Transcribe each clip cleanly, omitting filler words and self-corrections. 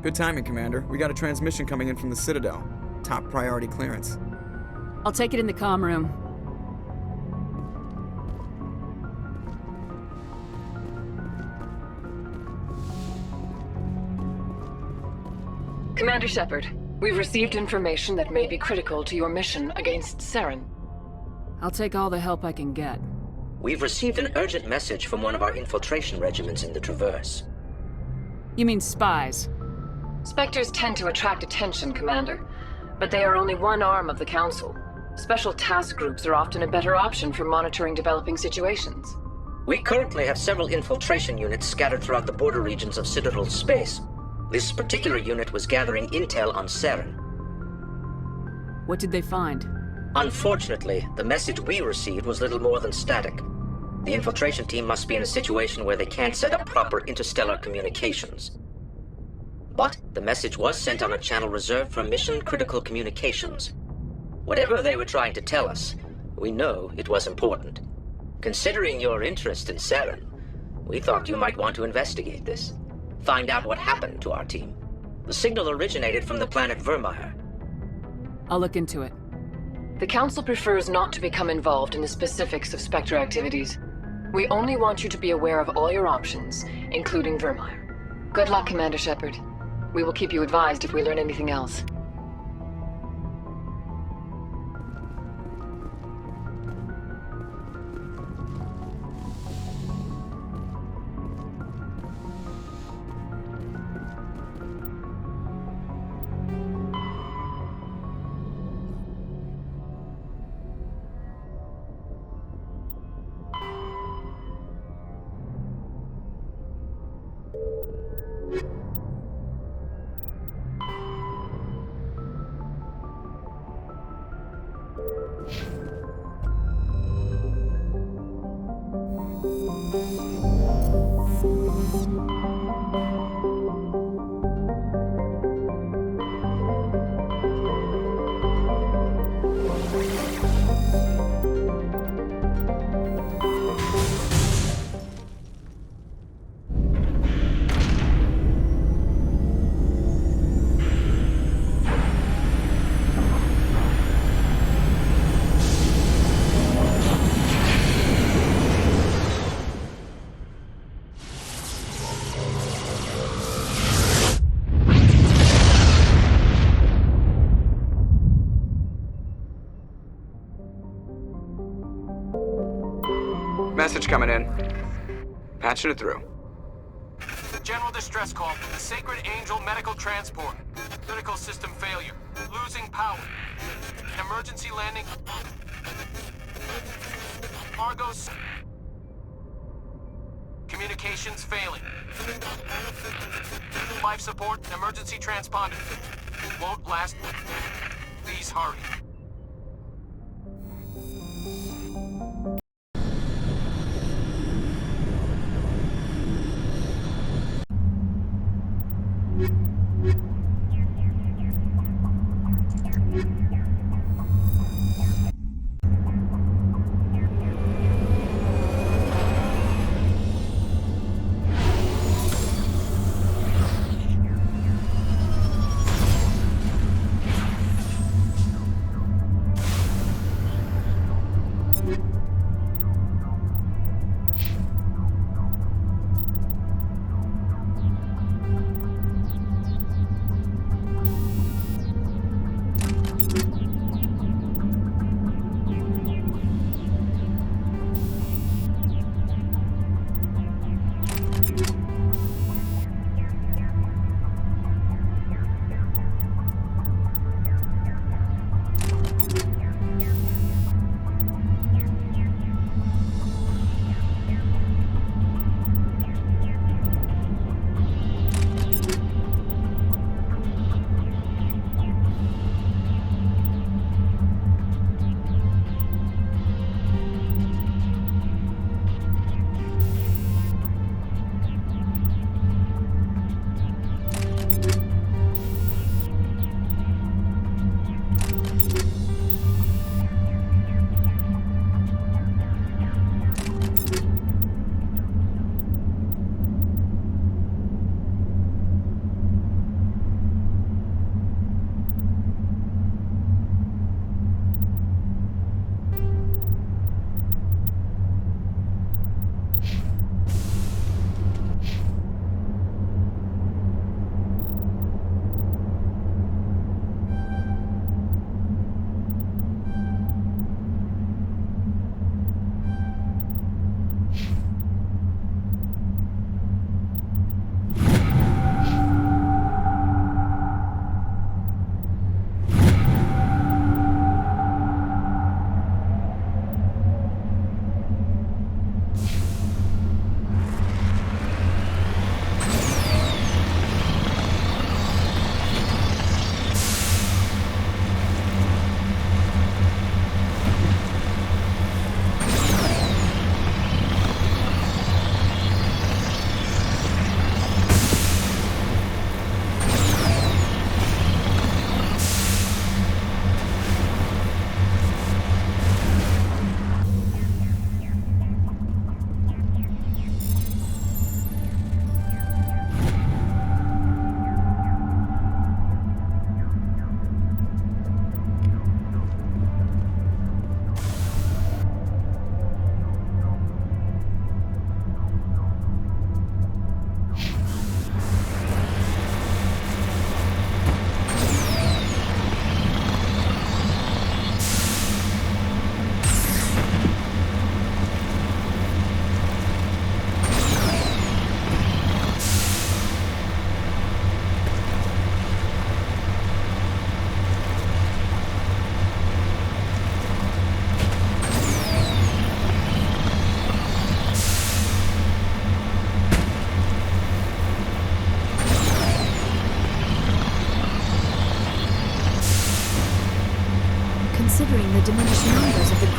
Good timing, Commander. We got a transmission coming in from the Citadel. Top priority clearance. I'll take it in the comm room. Commander Shepard, we've received information that may be critical to your mission against Saren. I'll take all the help I can get. We've received an urgent message from one of our infiltration regiments in the Traverse. You mean spies? Spectres tend to attract attention, Commander, but they are only one arm of the Council. Special task groups are often a better option for monitoring developing situations. We currently have several infiltration units scattered throughout the border regions of Citadel space. This particular unit was gathering intel on Saren. What did they find? Unfortunately, the message we received was little more than static. The infiltration team must be in a situation where they can't set up proper interstellar communications. But the message was sent on a channel reserved for mission-critical communications. Whatever they were trying to tell us, we know it was important. Considering your interest in Saren, we thought you might want to investigate this. Find out what happened to our team. The signal originated from the planet Vermeer. I'll look into it. The Council prefers not to become involved in the specifics of Spectre activities. We only want you to be aware of all your options, including Vermeer. Good luck, Commander Shepard. We will keep you advised if we learn anything else. Message coming in. Patching it through. General distress call from the Sacred Angel Medical Transport. Critical system failure. Losing power. An emergency landing. Argos. Communications failing. Life support and emergency transponder. Won't last. Please hurry.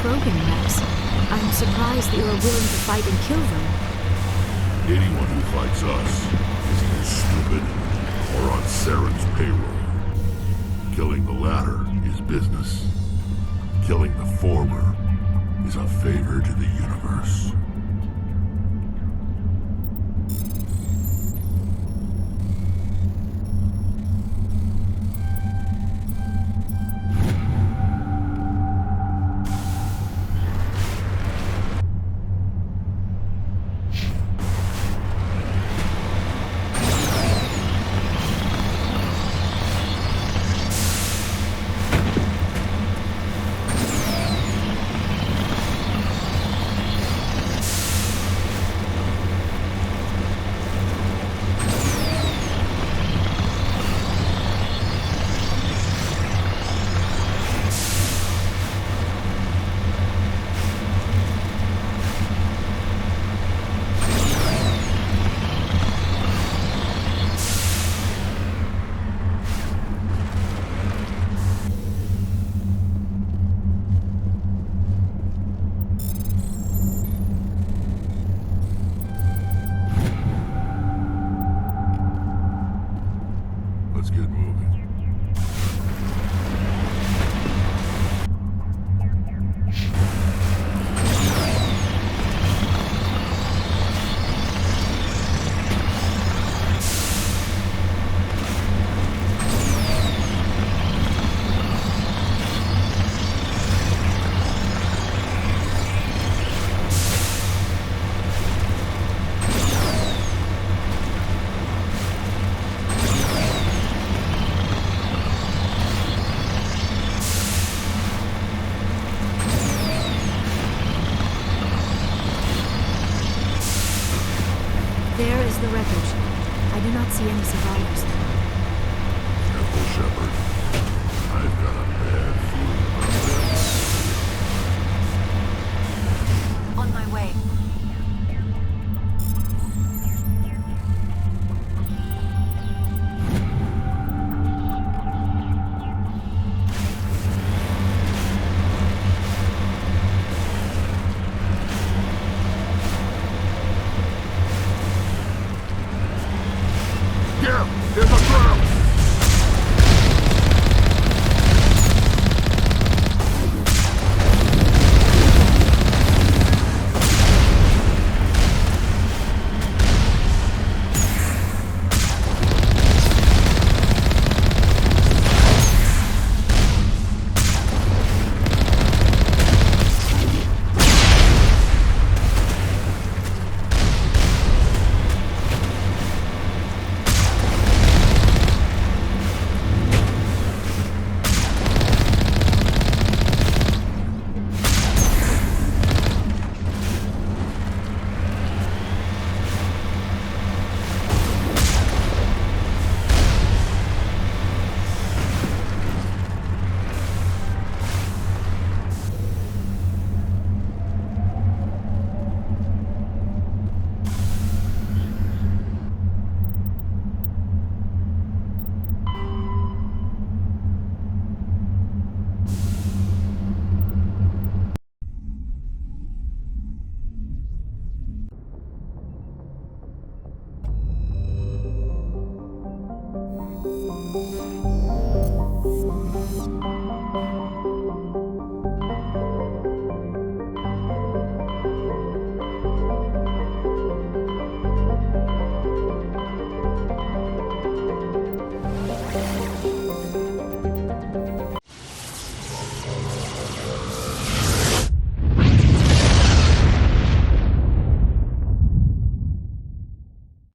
Krogan reps. I'm surprised that you are willing to fight and kill them. Anyone who fights us is either stupid or on Saren's payroll. Killing the latter is business. Killing the former is a favor to the universe. Let's get moving. There is the wreckage. I do not see any survivors. Careful, Shepard. I've got a bad feeling about On my way. Yeah, there's a trap!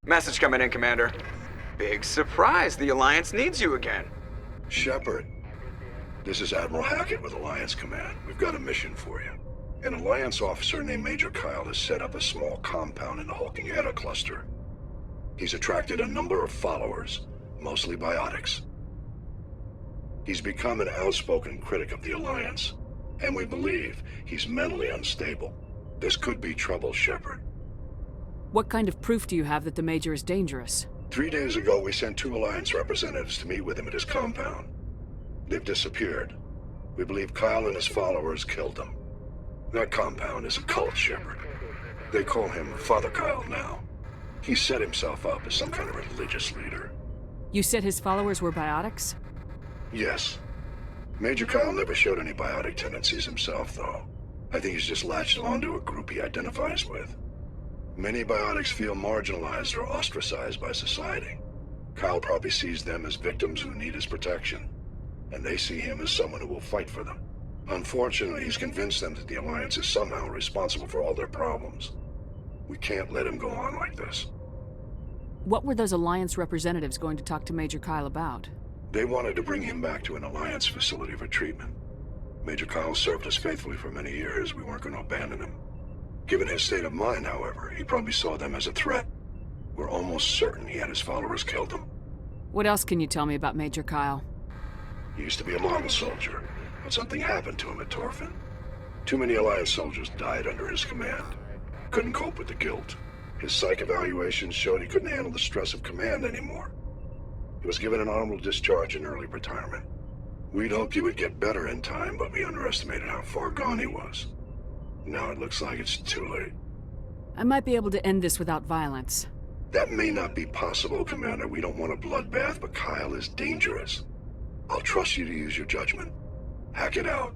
Message coming in, Commander. Big surprise, the Alliance needs you again. Shepard, this is Admiral Hackett with Alliance Command. We've got a mission for you. An Alliance officer named Major Kyle has set up a small compound in the Hulking Eta cluster. He's attracted a number of followers, mostly biotics. He's become an outspoken critic of the Alliance, and we believe he's mentally unstable. This could be trouble, Shepard. What kind of proof do you have that the Major is dangerous? 3 days ago, we sent 2 Alliance representatives to meet with him at his compound. They've disappeared. We believe Kyle and his followers killed them. That compound is a cult, Shepard. They call him Father Kyle now. He set himself up as some kind of religious leader. You said his followers were biotics? Yes. Major Kyle never showed any biotic tendencies himself, though. I think he's just latched onto a group he identifies with. Many biotics feel marginalized or ostracized by society. Kyle probably sees them as victims who need his protection, and they see him as someone who will fight for them. Unfortunately, he's convinced them that the Alliance is somehow responsible for all their problems. We can't let him go on like this. What were those Alliance representatives going to talk to Major Kyle about? They wanted to bring him back to an Alliance facility for treatment. Major Kyle served us faithfully for many years. We weren't going to abandon him. Given his state of mind, however, he probably saw them as a threat. We're almost certain he had his followers killed him. What else can you tell me about Major Kyle? He used to be a model soldier, but something happened to him at Torfin. Too many Alliance soldiers died under his command. Couldn't cope with the guilt. His psych evaluations showed he couldn't handle the stress of command anymore. He was given an honorable discharge in early retirement. We'd hoped he would get better in time, but we underestimated how far gone he was. Now it looks like it's too late. I might be able to end this without violence. That may not be possible, Commander. We don't want a bloodbath, but Kyle is dangerous. I'll trust you to use your judgment. Hack it out.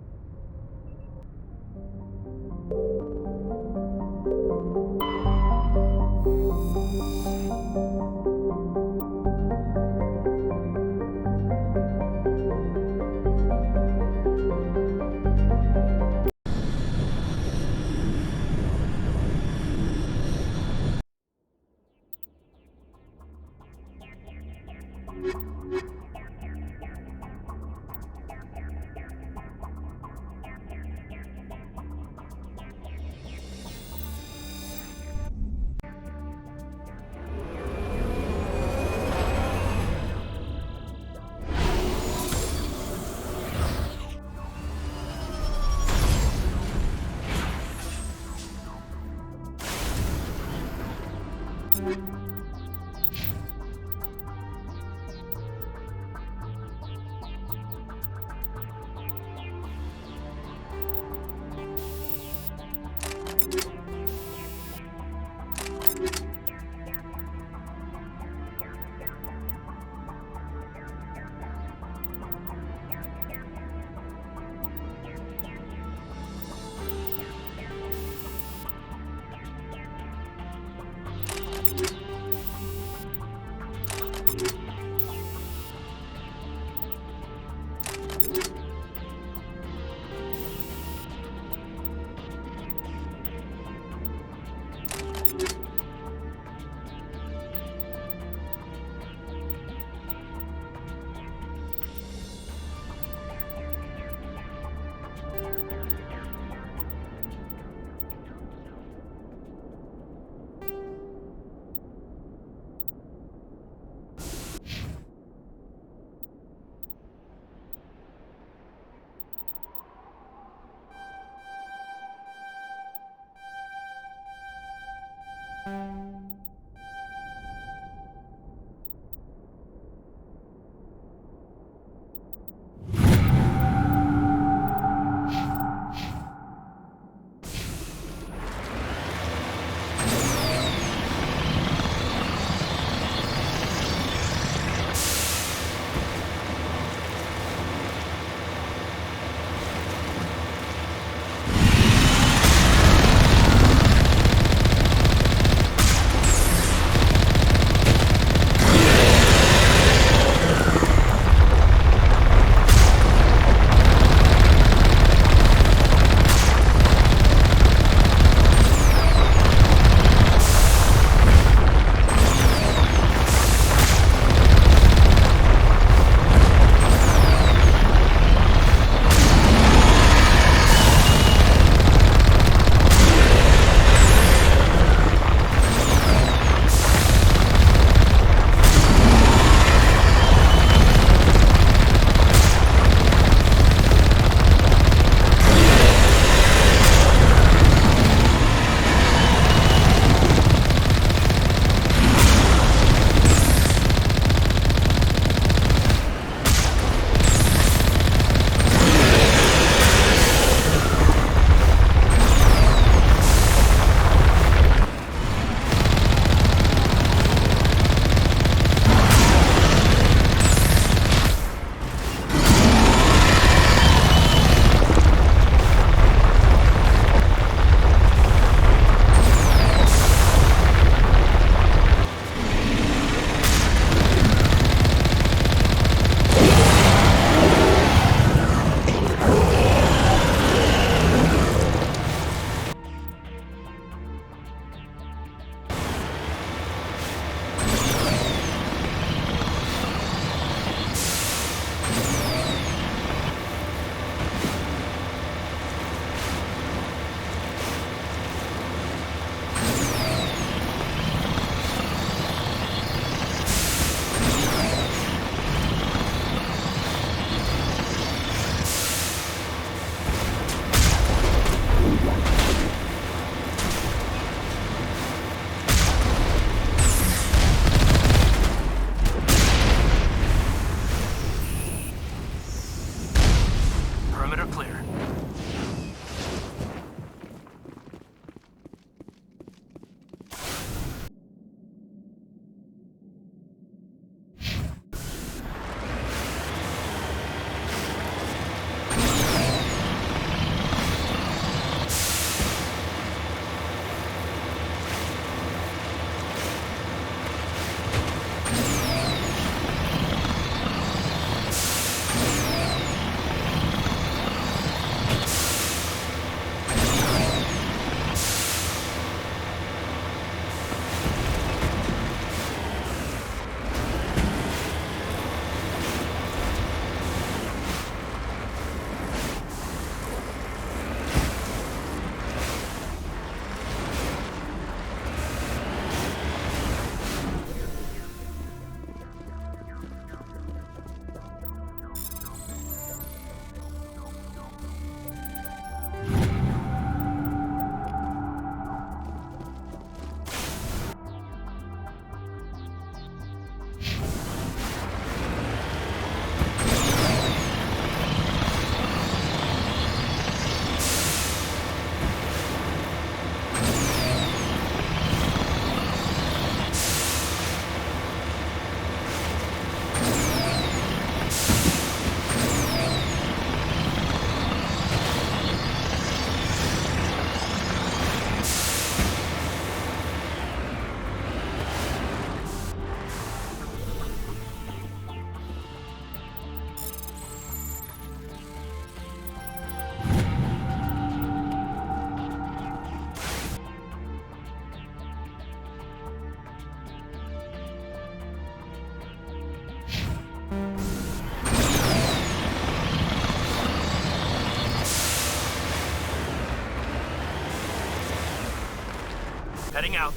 Heading out.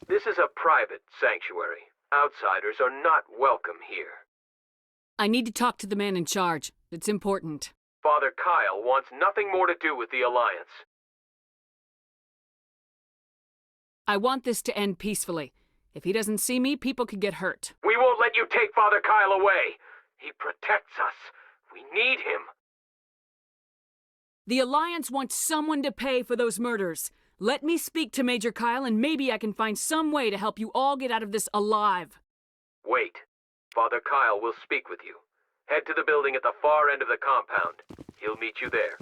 This is a private sanctuary. Outsiders are not welcome here. I need to talk to the man in charge. It's important. Father Kyle wants nothing more to do with the Alliance. I want this to end peacefully. If he doesn't see me, people could get hurt. We won't let you take Father Kyle away. He protects us. We need him. The Alliance wants someone to pay for those murders. Let me speak to Major Kyle and maybe I can find some way to help you all get out of this alive. Wait. Father Kyle will speak with you. Head to the building at the far end of the compound. He'll meet you there.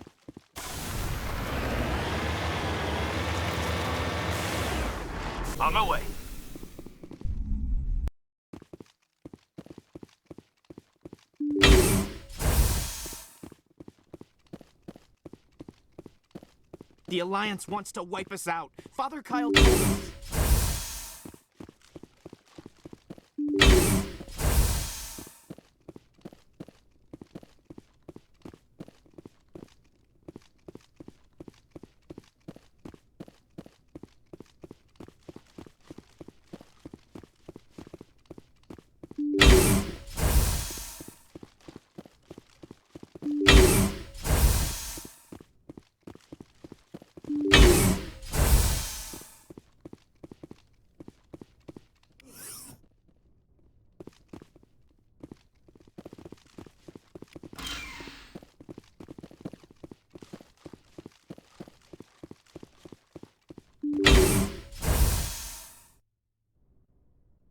On my way. The Alliance wants to wipe us out. Father Kyle told us.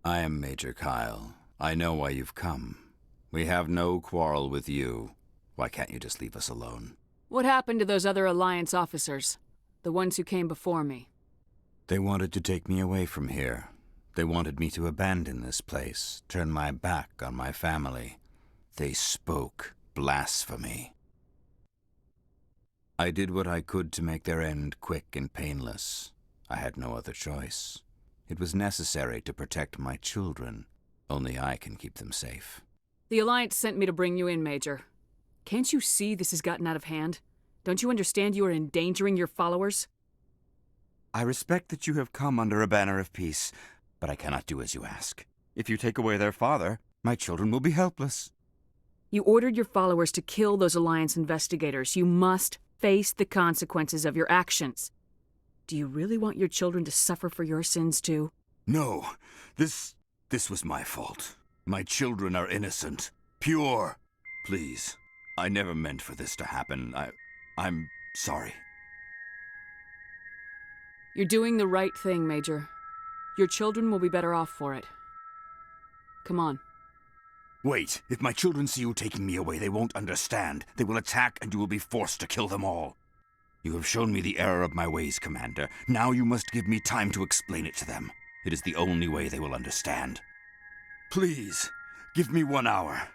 I am Major Kyle. I know why you've come. We have no quarrel with you. Why can't you just leave us alone? What happened to those other Alliance officers? The ones who came before me? They wanted to take me away from here. They wanted me to abandon this place, turn my back on my family. They spoke blasphemy. I did what I could to make their end quick and painless. I had no other choice. It was necessary to protect my children. Only I can keep them safe. The Alliance sent me to bring you in, Major. Can't you see this has gotten out of hand? Don't you understand you are endangering your followers? I respect that you have come under a banner of peace, but I cannot do as you ask. If you take away their father, my children will be helpless. You ordered your followers to kill those Alliance investigators. You must face the consequences of your actions. Do you really want your children to suffer for your sins, too? No, this was my fault. My children are innocent, pure. Please, I never meant for this to happen. I'm sorry. You're doing the right thing, Major. Your children will be better off for it. Come on. Wait, if my children see you taking me away, they won't understand. They will attack and you will be forced to kill them all. You have shown me the error of my ways, Commander. Now you must give me time to explain it to them. It is the only way they will understand. Please, give me 1 hour.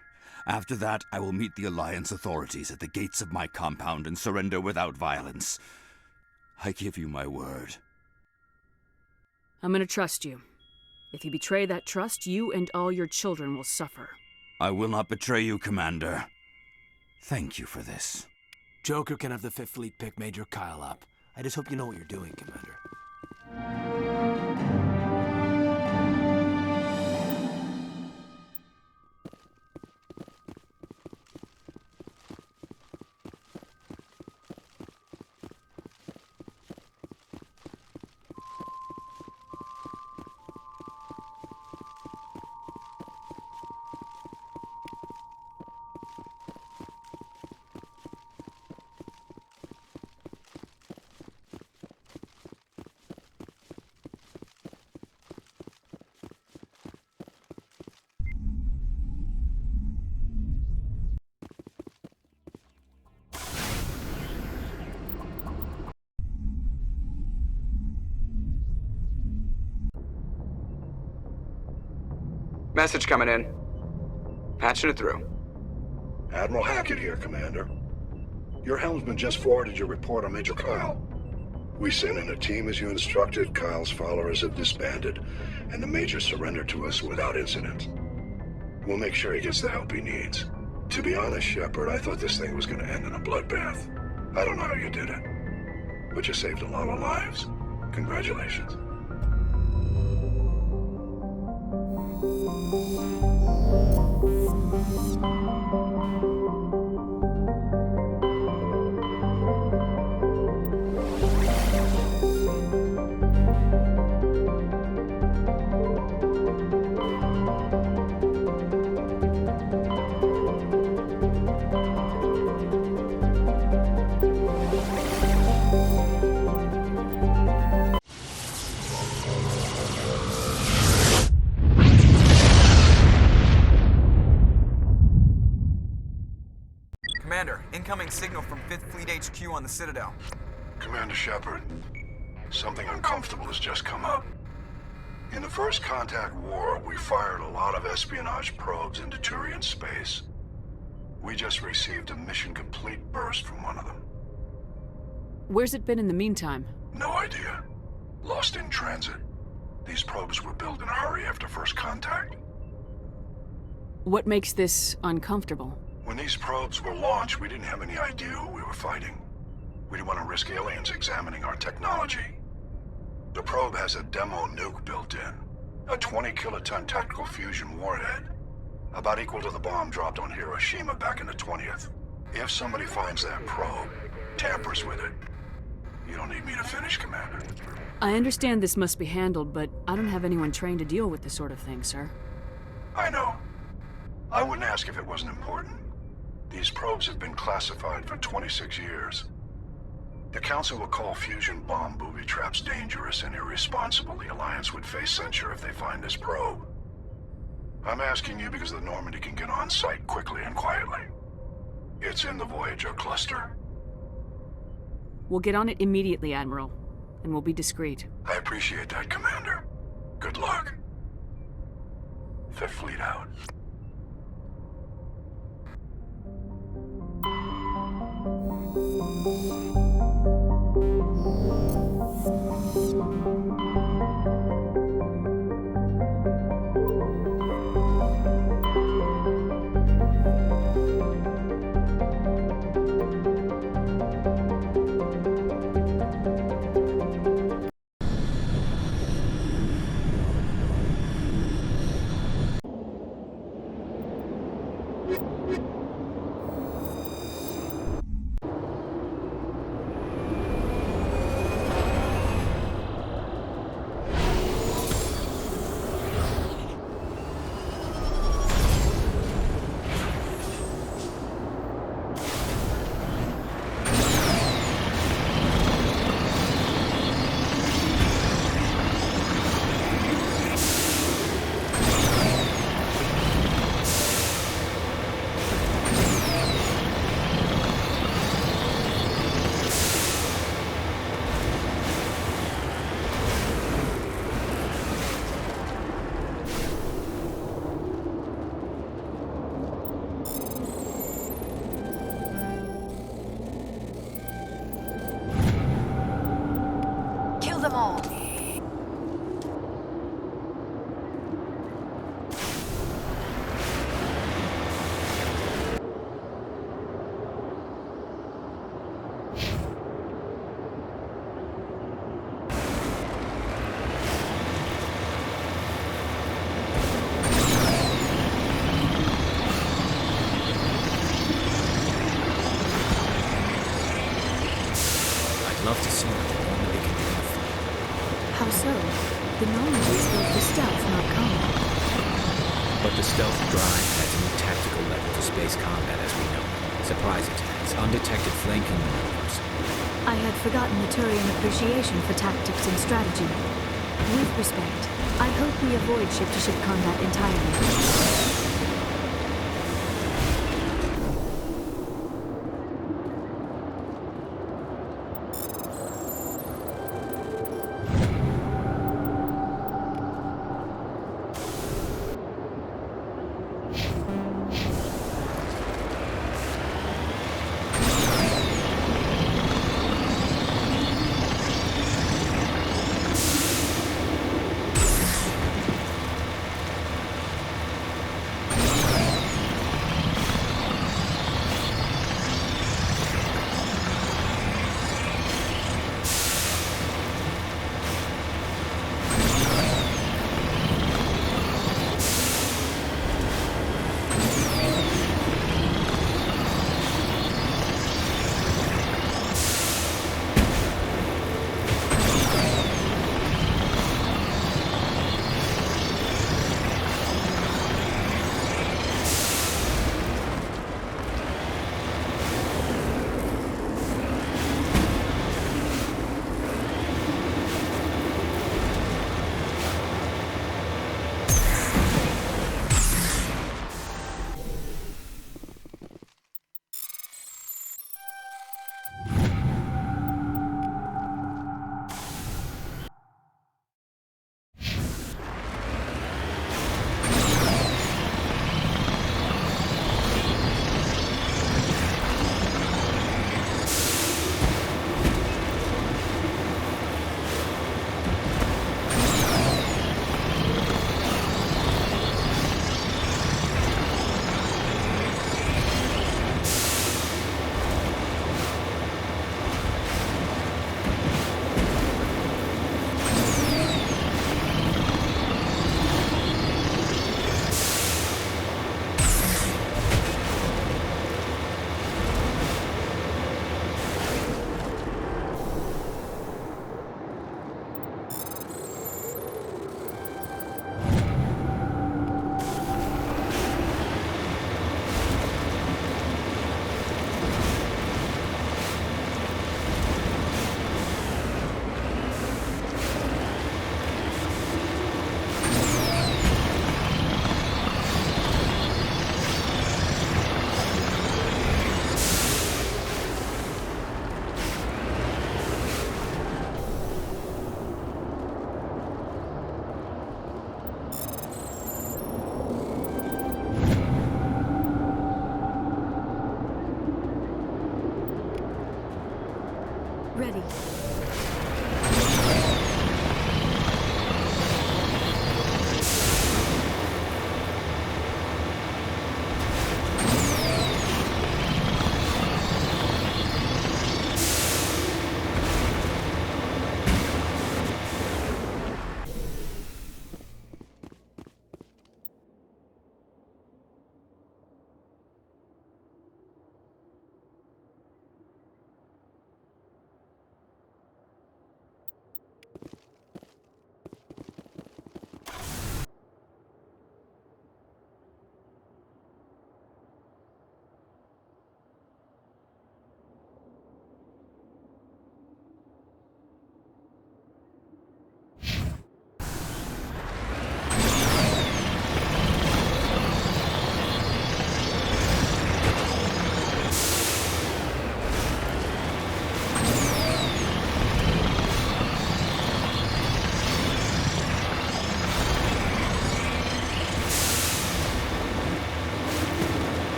After that, I will meet the Alliance authorities at the gates of my compound and surrender without violence. I give you my word. I'm gonna trust you. If you betray that trust, you and all your children will suffer. I will not betray you, Commander. Thank you for this. Joker can have the 5th Fleet pick Major Kyle up. I just hope you know what you're doing, Commander. Message coming in. Patching it through. Admiral Hackett here, Commander. Your helmsman just forwarded your report on Major Kyle. We sent in a team as you instructed. Kyle's followers have disbanded, and the Major surrendered to us without incident. We'll make sure he gets the help he needs. To be honest, Shepard, I thought this thing was going to end in a bloodbath. I don't know how you did it. but you saved a lot of lives. Congratulations. Commander, incoming signal from 5th Fleet HQ on the Citadel. Commander Shepard, something uncomfortable has just come up. In the First Contact War, we fired a lot of espionage probes into Turian space. We just received a mission complete burst from one of them. Where's it been in the meantime? No idea. Lost in transit. These probes were built in a hurry after First Contact. What makes this uncomfortable? When these probes were launched, we didn't have any idea who we were fighting. We didn't want to risk aliens examining our technology. The probe has a demo nuke built in. A 20-kiloton tactical fusion warhead. About equal to the bomb dropped on Hiroshima back in the 20th. If somebody finds that probe, tampers with it, you don't need me to finish, Commander. I understand this must be handled, but I don't have anyone trained to deal with this sort of thing, sir. I know. I wouldn't ask if it wasn't important. These probes have been classified for 26 years. The Council will call fusion bomb booby traps dangerous and irresponsible. The Alliance would face censure if they find this probe. I'm asking you because the Normandy can get on site quickly and quietly. It's in the Voyager cluster. We'll get on it immediately, Admiral, and we'll be discreet. I appreciate that, Commander. Good luck. Fifth Fleet out. Them all. I'd love to see what the Normandy can do. How so? The Normandy is built for stealth, not combat. But the stealth drive adds a new tactical level to space combat as we know it. Surprise attacks, undetected flanking maneuvers. I had forgotten the Turian appreciation for tactics and strategy. With respect, I hope we avoid ship-to-ship combat entirely.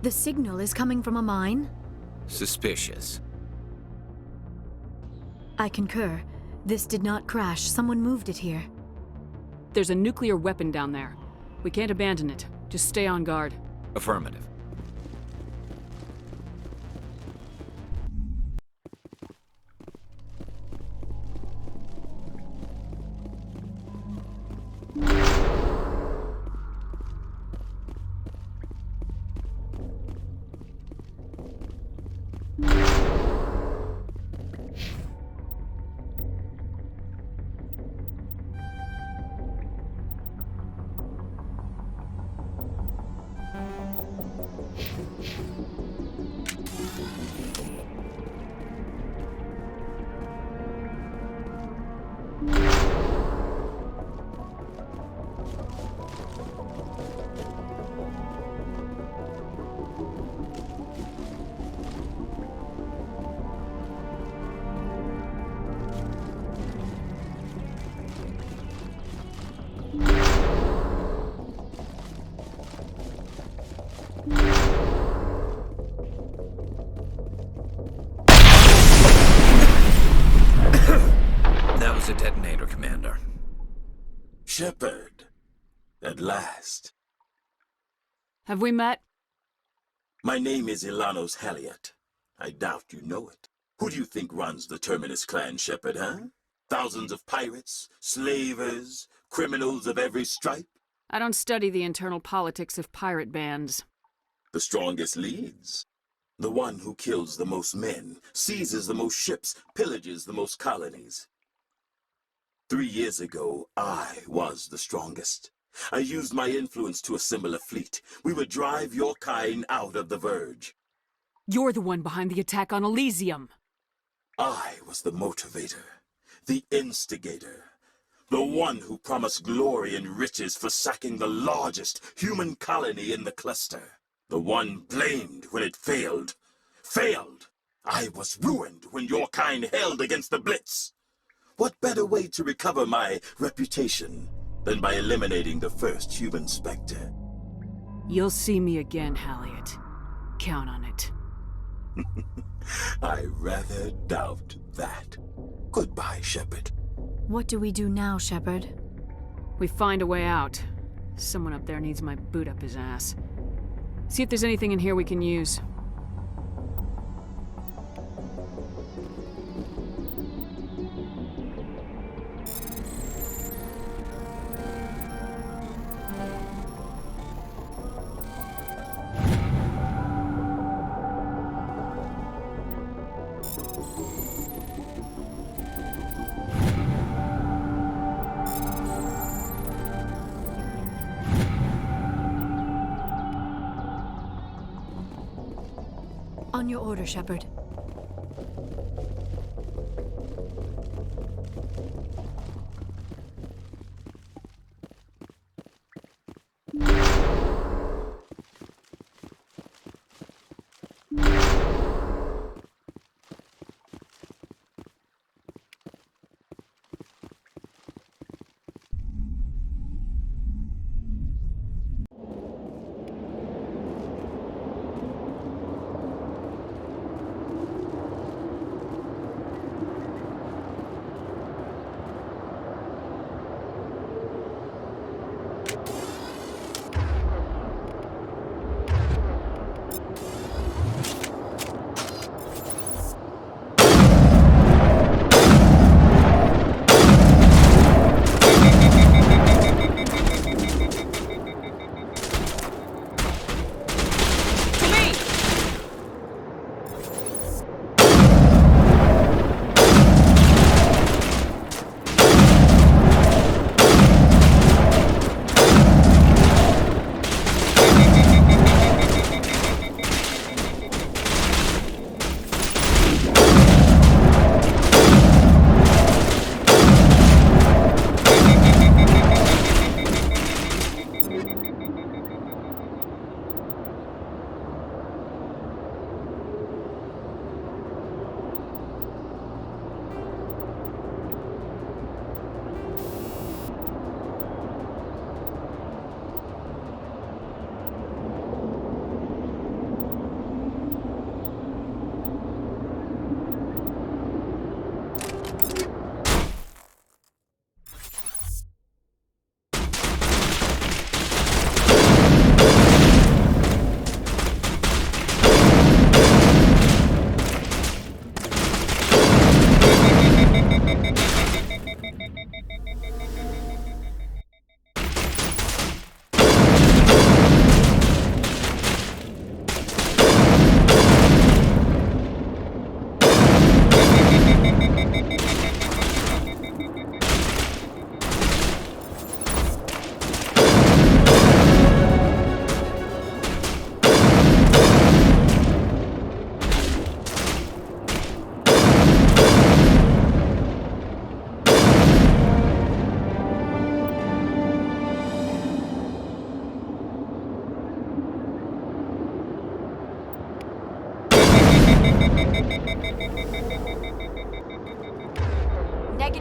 The signal is coming from a mine? Suspicious. I concur. This did not crash. Someone moved it here. There's a nuclear weapon down there. We can't abandon it. Just stay on guard. Affirmative. That was a detonator, Commander. Shepard. At last. Have we met? My name is Ilanos Halliot. I doubt you know it. Who do you think runs the Terminus clan, Shepard, huh? Thousands of pirates, slavers, criminals of every stripe? I don't study the internal politics of pirate bands. The strongest leads. The one who kills the most men, seizes the most ships, pillages the most colonies. 3 years ago, I was the strongest. I used my influence to assemble a fleet. We would drive your kind out of the Verge. You're the one behind the attack on Elysium. I was the motivator, the instigator, the one who promised glory and riches for sacking the largest human colony in the cluster. The one blamed when it failed. Failed! I was ruined when your kind held against the Blitz. What better way to recover my reputation than by eliminating the first human Spectre? You'll see me again, Halliot. Count on it. I rather doubt that. Goodbye, Shepard. What do we do now, Shepard? We find a way out. Someone up there needs my boot up his ass. See if there's anything in here we can use. On your order, Shepard.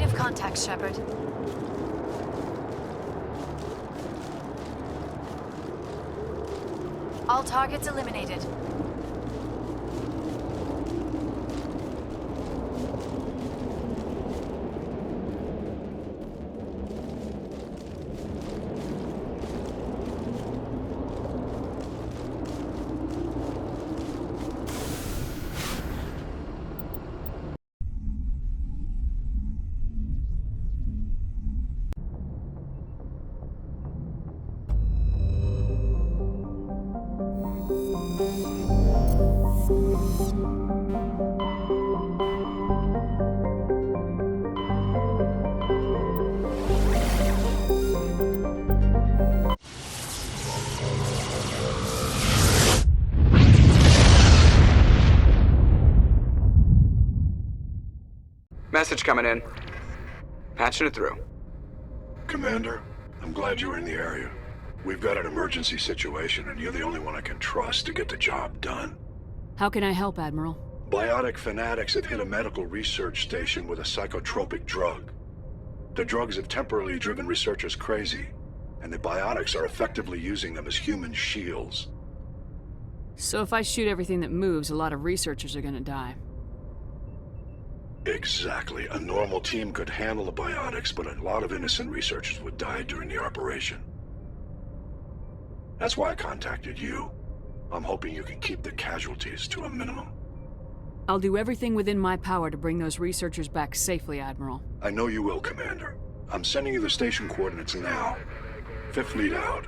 have contact, Shepard. All targets eliminated. Message coming in. Patching it through. Commander, I'm glad you were in the area. We've got an emergency situation, and you're the only one I can trust to get the job done. How can I help, Admiral? Biotic fanatics have hit a medical research station with a psychotropic drug. The drugs have temporarily driven researchers crazy, and the biotics are effectively using them as human shields. So if I shoot everything that moves, a lot of researchers are gonna die. Exactly. A normal team could handle the biotics, but a lot of innocent researchers would die during the operation. That's why I contacted you. I'm hoping you can keep the casualties to a minimum. I'll do everything within my power to bring those researchers back safely, Admiral. I know you will, Commander. I'm sending you the station coordinates now. Fifth lead out.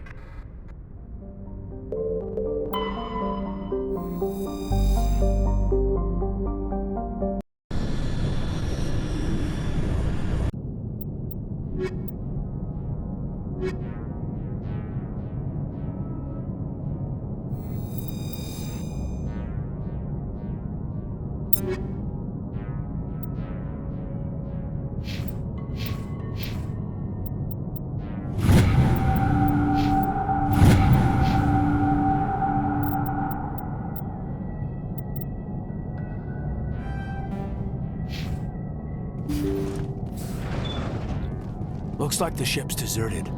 Looks like the ship's deserted.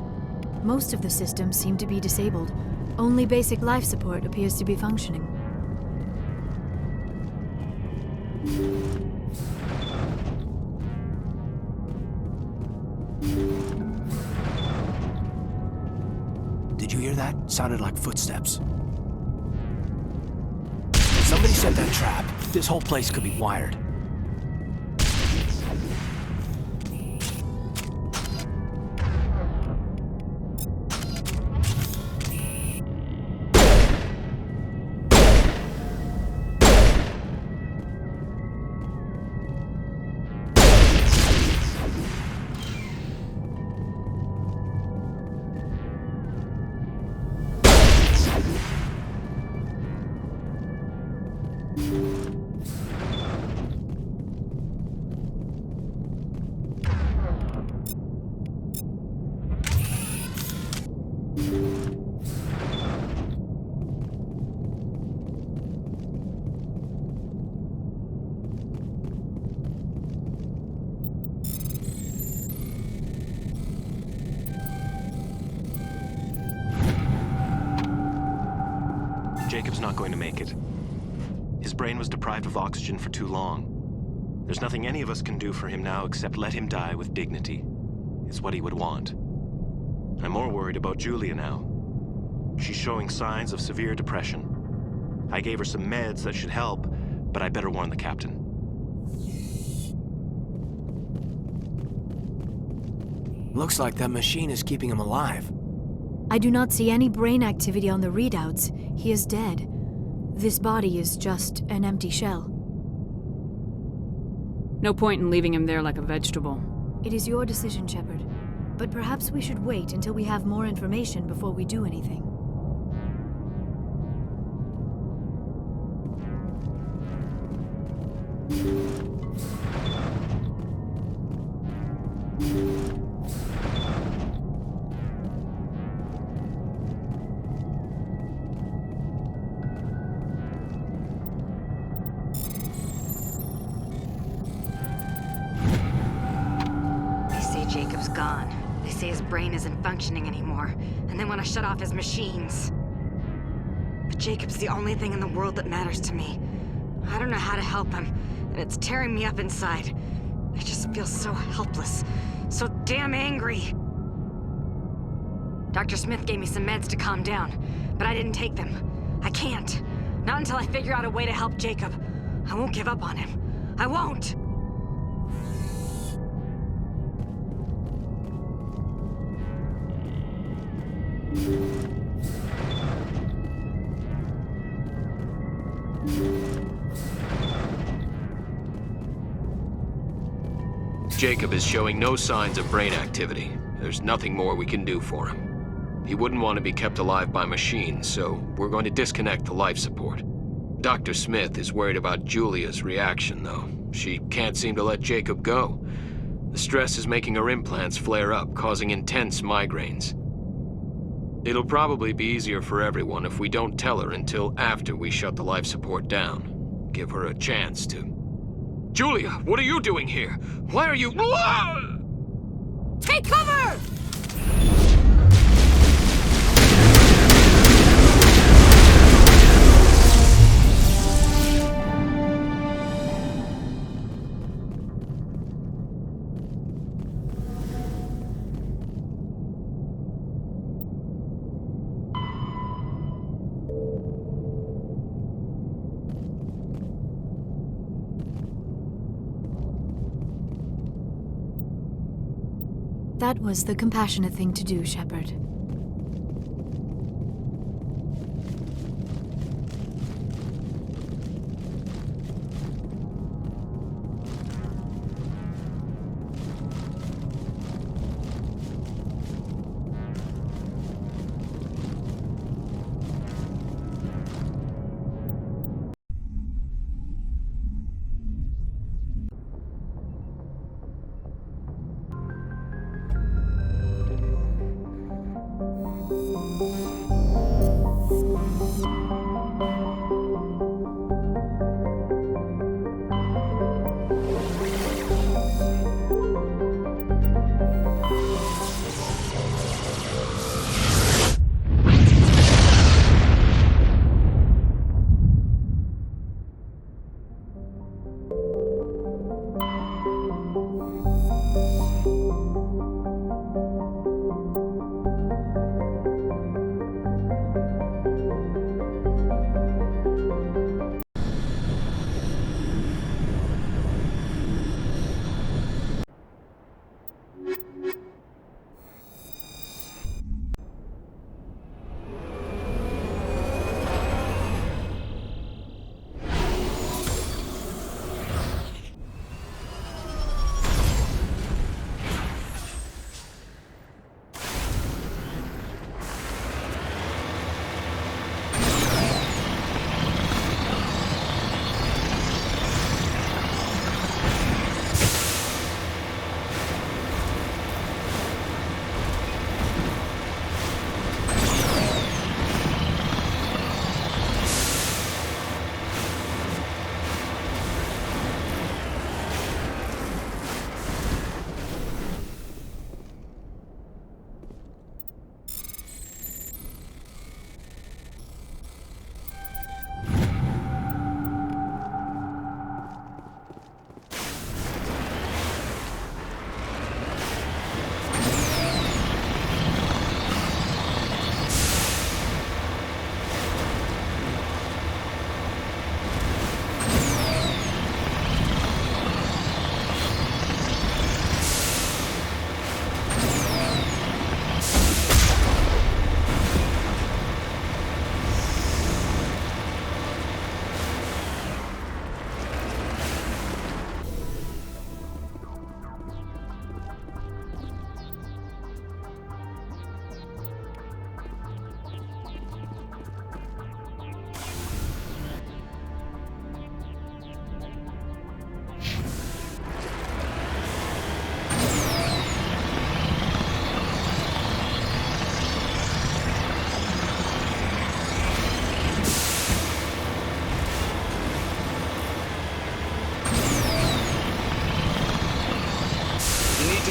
Most of the systems seem to be disabled. Only basic life support appears to be functioning. Did you hear that? Sounded like footsteps. Somebody set that trap. This whole place could be wired. Jacob's not going to make it. His brain was deprived of oxygen for too long. There's nothing any of us can do for him now except let him die with dignity. It's what he would want. I'm more worried about Julia now. She's showing signs of severe depression. I gave her some meds that should help, but I better warn the captain. Looks like that machine is keeping him alive. I do not see any brain activity on the readouts. He is dead. This body is just an empty shell. No point in leaving him there like a vegetable. It is your decision, Shepard. But perhaps we should wait until we have more information before we do anything. Jacob's gone. They say his brain isn't functioning anymore, and they want to shut off his machines. But Jacob's the only thing in the world that matters to me. I don't know how to help him, and it's tearing me up inside. I just feel so helpless, so damn angry. Dr. Smith gave me some meds to calm down, but I didn't take them. I can't. Not until I figure out a way to help Jacob. I won't give up on him. I won't! Jacob is showing no signs of brain activity. There's nothing more we can do for him. He wouldn't want to be kept alive by machines, so we're going to disconnect the life support. Dr. Smith is worried about Julia's reaction, though. She can't seem to let Jacob go. The stress is making her implants flare up, causing intense migraines. It'll probably be easier for everyone if we don't tell her until after we shut the life support down. Give her a chance to... Julia, what are you doing here? Why are you... Take cover! That was the compassionate thing to do, Shepard.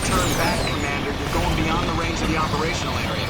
turn back, Commander. You're going beyond the range of the operational area.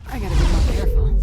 I gotta be more careful.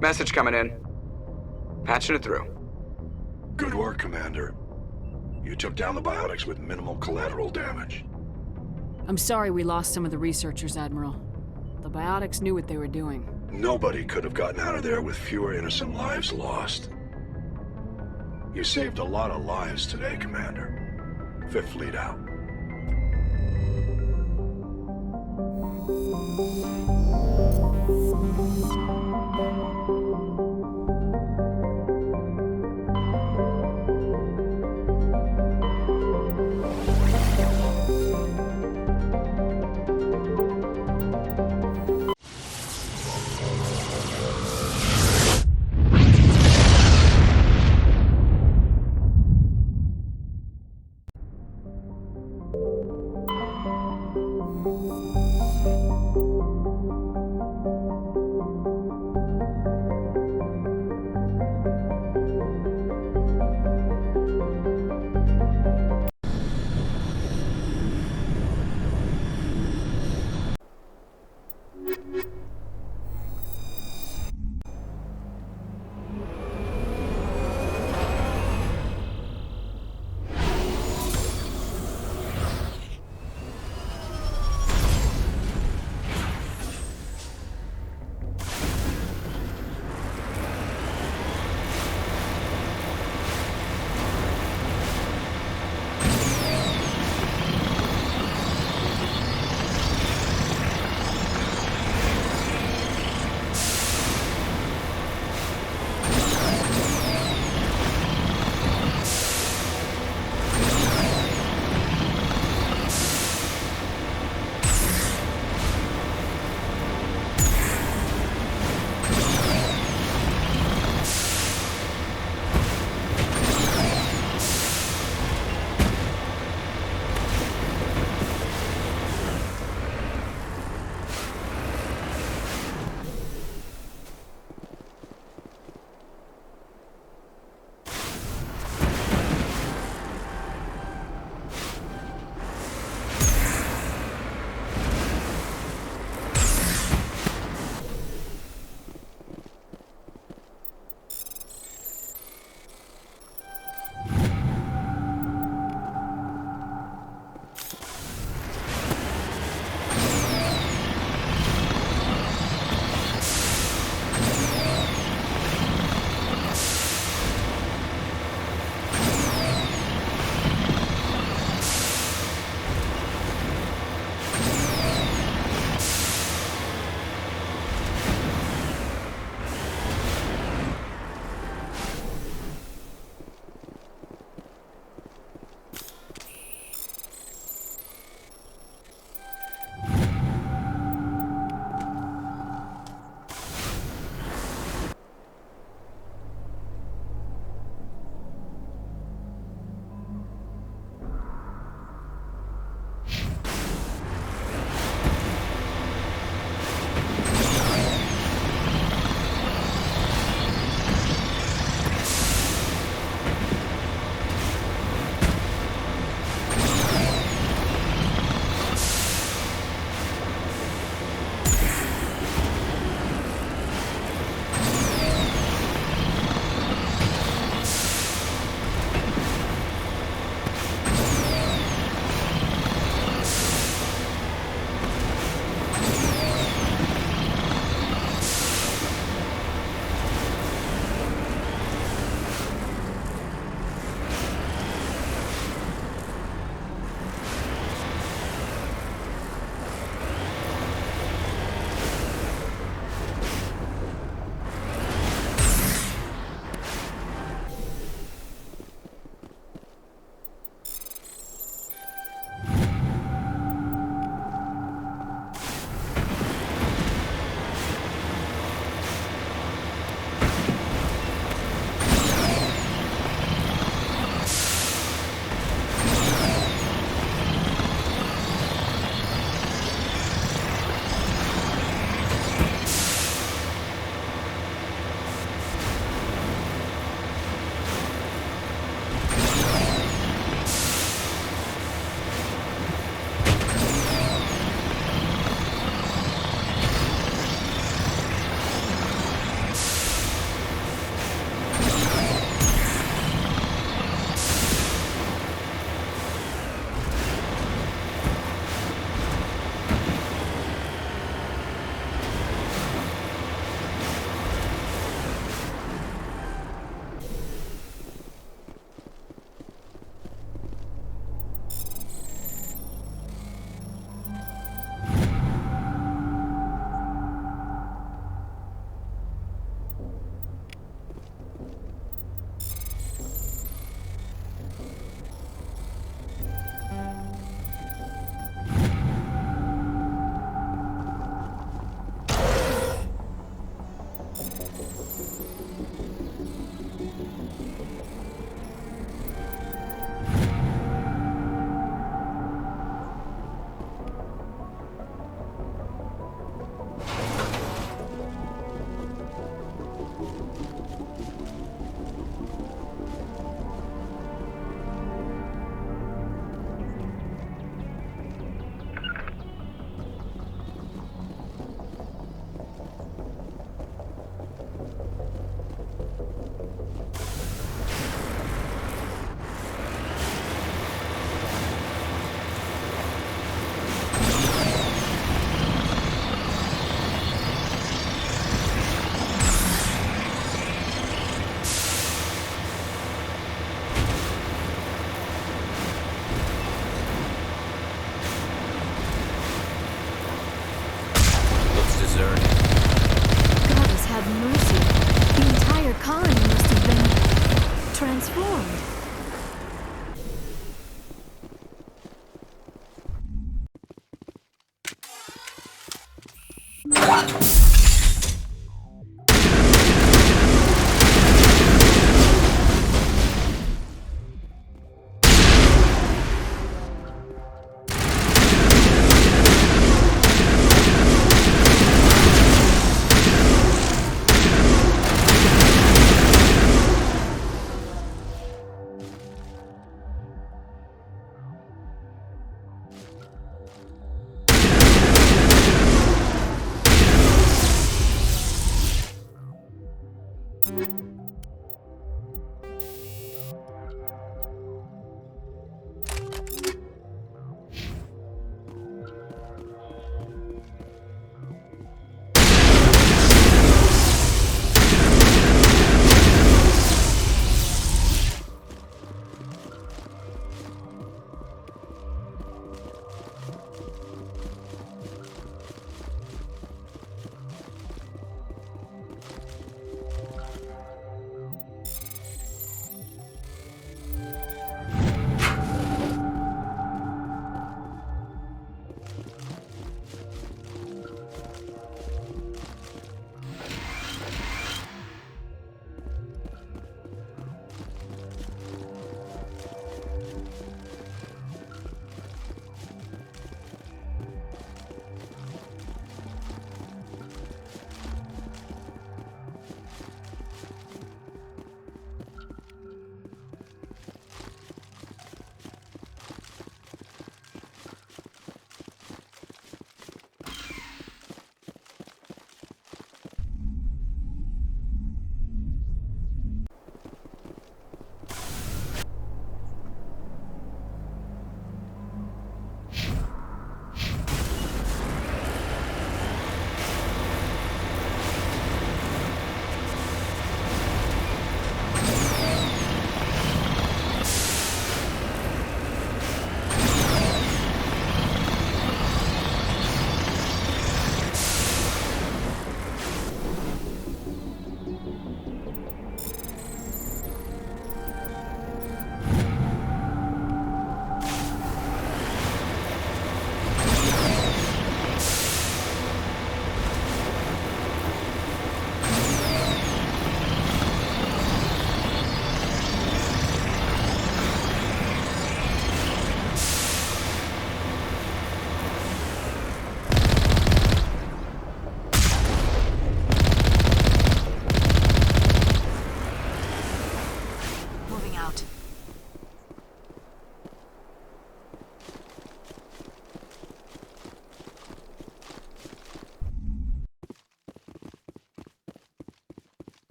Message coming in. Patching it through. Good work, Commander. You took down the biotics with minimal collateral damage. I'm sorry we lost some of the researchers, Admiral. The biotics knew what they were doing. Nobody could have gotten out of there with fewer innocent lives lost. You saved a lot of lives today, Commander. Fifth Fleet out. deserted. Goddess have mercy. The entire colony must have been transformed.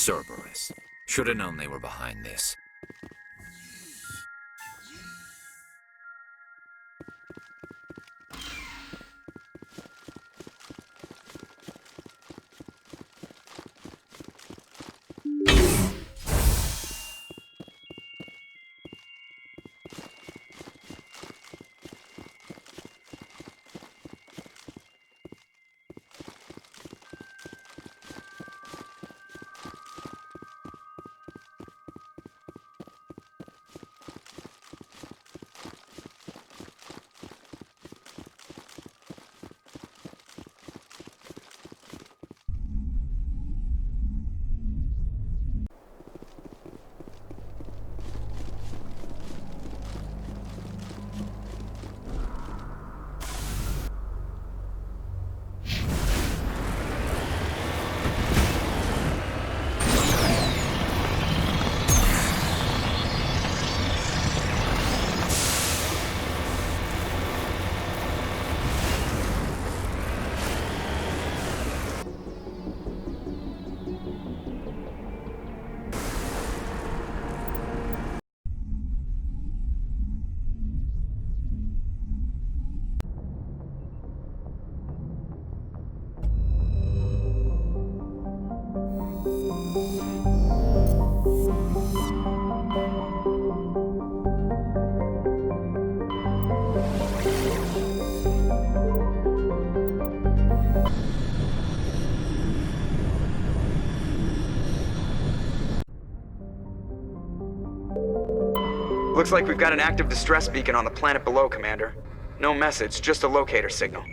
Cerberus. Should have known they were behind this. Looks like we've got an active distress beacon on the planet below, Commander. No message, just a locator signal.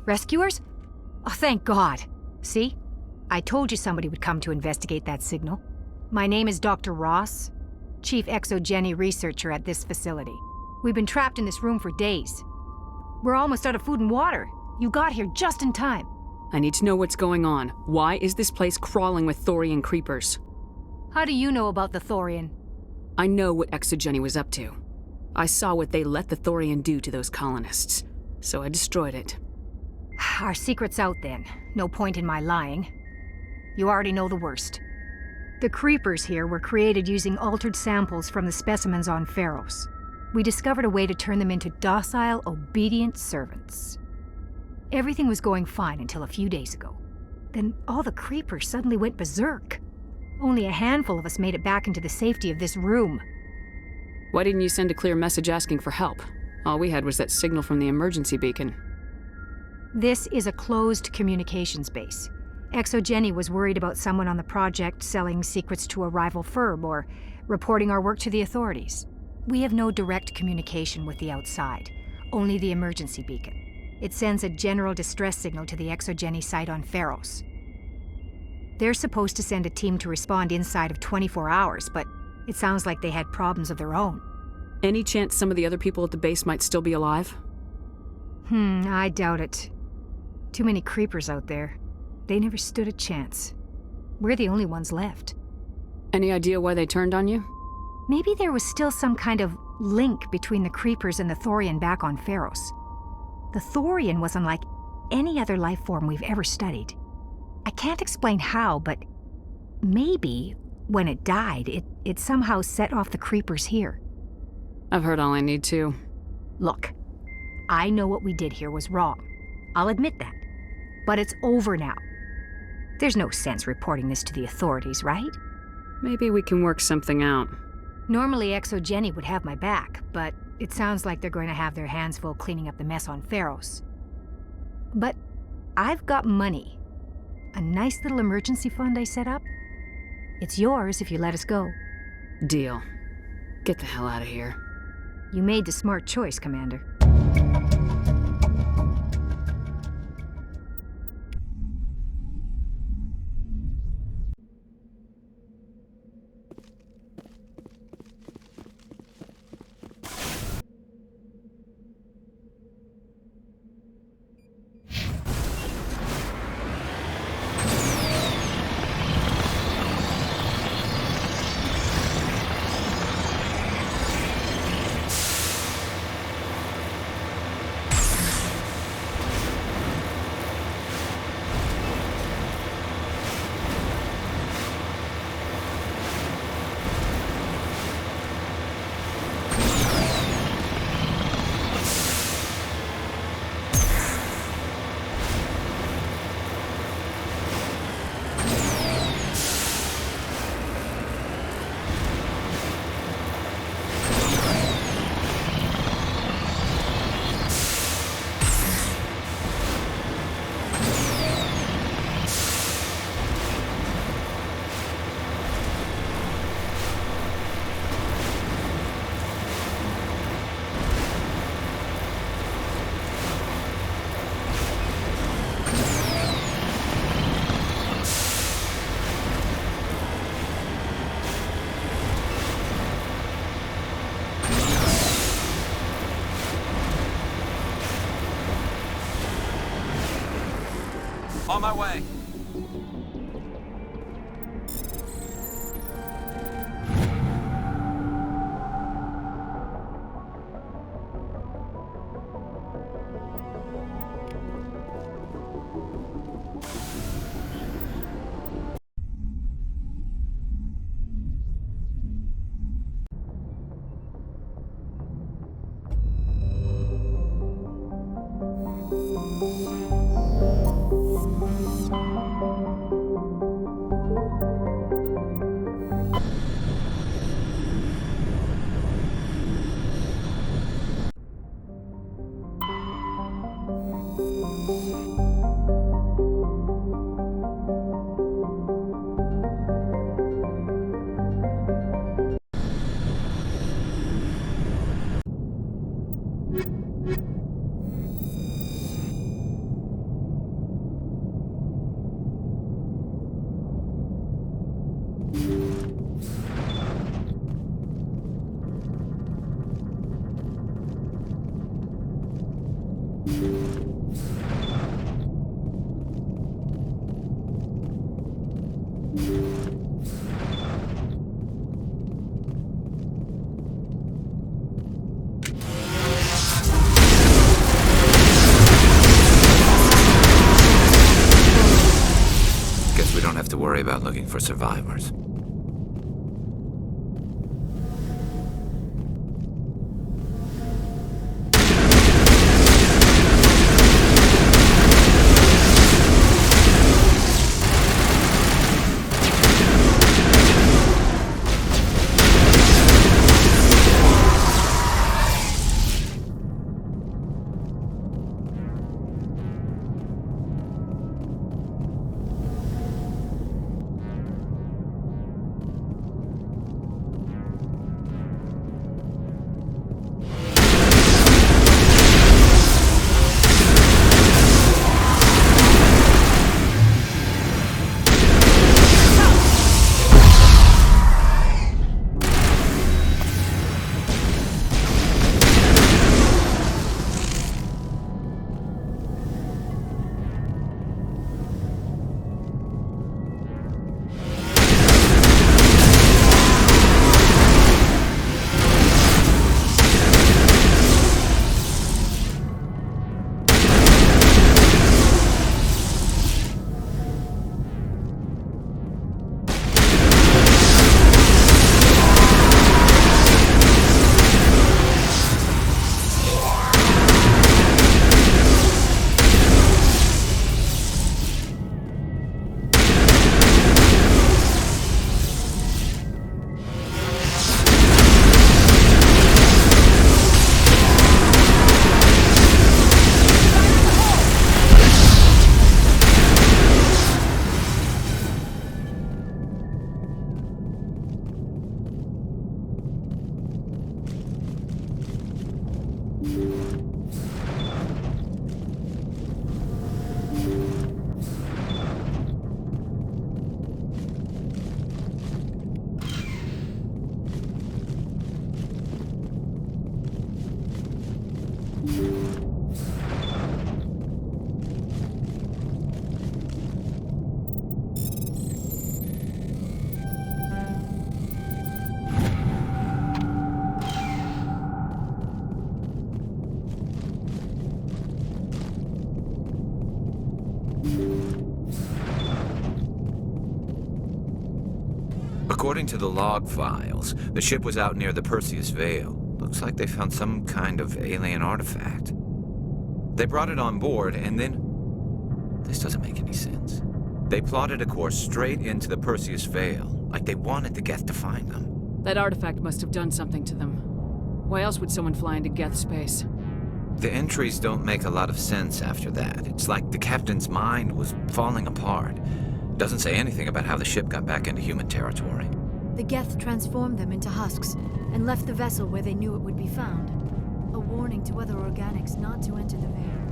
Rescuers? Oh, thank God. See? I told you somebody would come to investigate that signal. My name is Dr. Ross, Chief Exogeny Researcher at this facility. We've been trapped in this room for days. We're almost out of food and water. You got here just in time. I need to know what's going on. Why is this place crawling with Thorian creepers? How do you know about the Thorian? I know what Exogeny was up to. I saw what they let the Thorian do to those colonists, so I destroyed it. Our secret's out then. No point in my lying. You already know the worst. The creepers here were created using altered samples from the specimens on Pharos. We discovered a way to turn them into docile, obedient servants. Everything was going fine until a few days ago. Then all the creepers suddenly went berserk. Only a handful of us made it back into the safety of this room. Why didn't you send a clear message asking for help? All we had was that signal from the emergency beacon. This is a closed communications base. Exogeny was worried about someone on the project selling secrets to a rival firm or reporting our work to the authorities. We have no direct communication with the outside, only the emergency beacon. It sends a general distress signal to the Exogeny site on Pharos. They're supposed to send a team to respond inside of 24 hours, but it sounds like they had problems of their own. Any chance some of the other people at the base might still be alive? I doubt it. Too many creepers out there. They never stood a chance. We're the only ones left. Any idea why they turned on you? Maybe there was still some kind of link between the creepers and the Thorian back on Pharos. The Thorian was unlike any other life form we've ever studied. I can't explain how, but maybe when it died, it somehow set off the creepers here. I've heard all I need to. Look, I know what we did here was wrong. I'll admit that. But it's over now. There's no sense reporting this to the authorities, right? Maybe we can work something out. Normally Exogeny would have my back, but it sounds like they're going to have their hands full cleaning up the mess on Pharos. But I've got money. A nice little emergency fund I set up. It's yours if you let us go. Deal. Get the hell out of here. You made the smart choice, Commander. On my way. Guess we don't have to worry about looking for survivors. According to the log files, the ship was out near the Perseus Veil. Looks like they found some kind of alien artifact. They brought it on board, and then... This doesn't make any sense. They plotted a course straight into the Perseus Veil, like they wanted the Geth to find them. That artifact must have done something to them. Why else would someone fly into Geth space? The entries don't make a lot of sense after that. It's like the captain's mind was falling apart. Doesn't say anything about how the ship got back into human territory. The Geth transformed them into husks and left the vessel where they knew it would be found. A warning to other organics not to enter the Veil.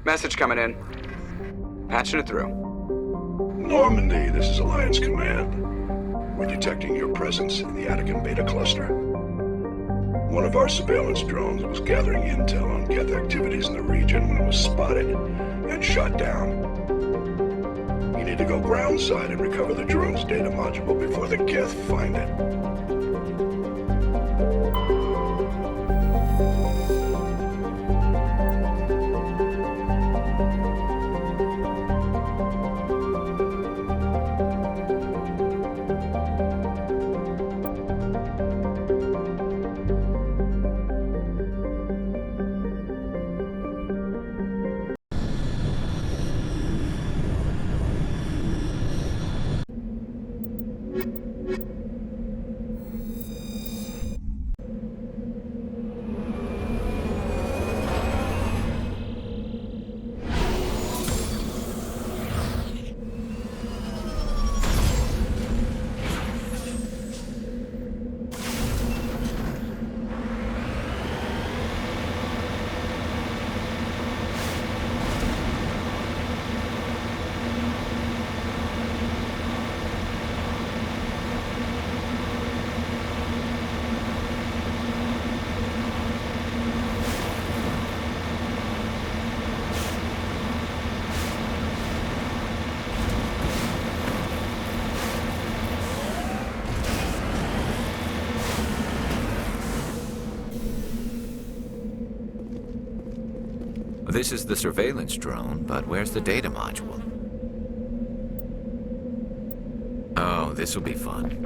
Message coming in. Patching it through. Normandy, this is Alliance Command. We're detecting your presence in the Attican Beta Cluster. One of our surveillance drones was gathering intel on Geth activities in the region when it was spotted and shot down. You need to go groundside and recover the drone's data module before the Geth find it. This is the surveillance drone, but where's the data module? Oh, this will be fun.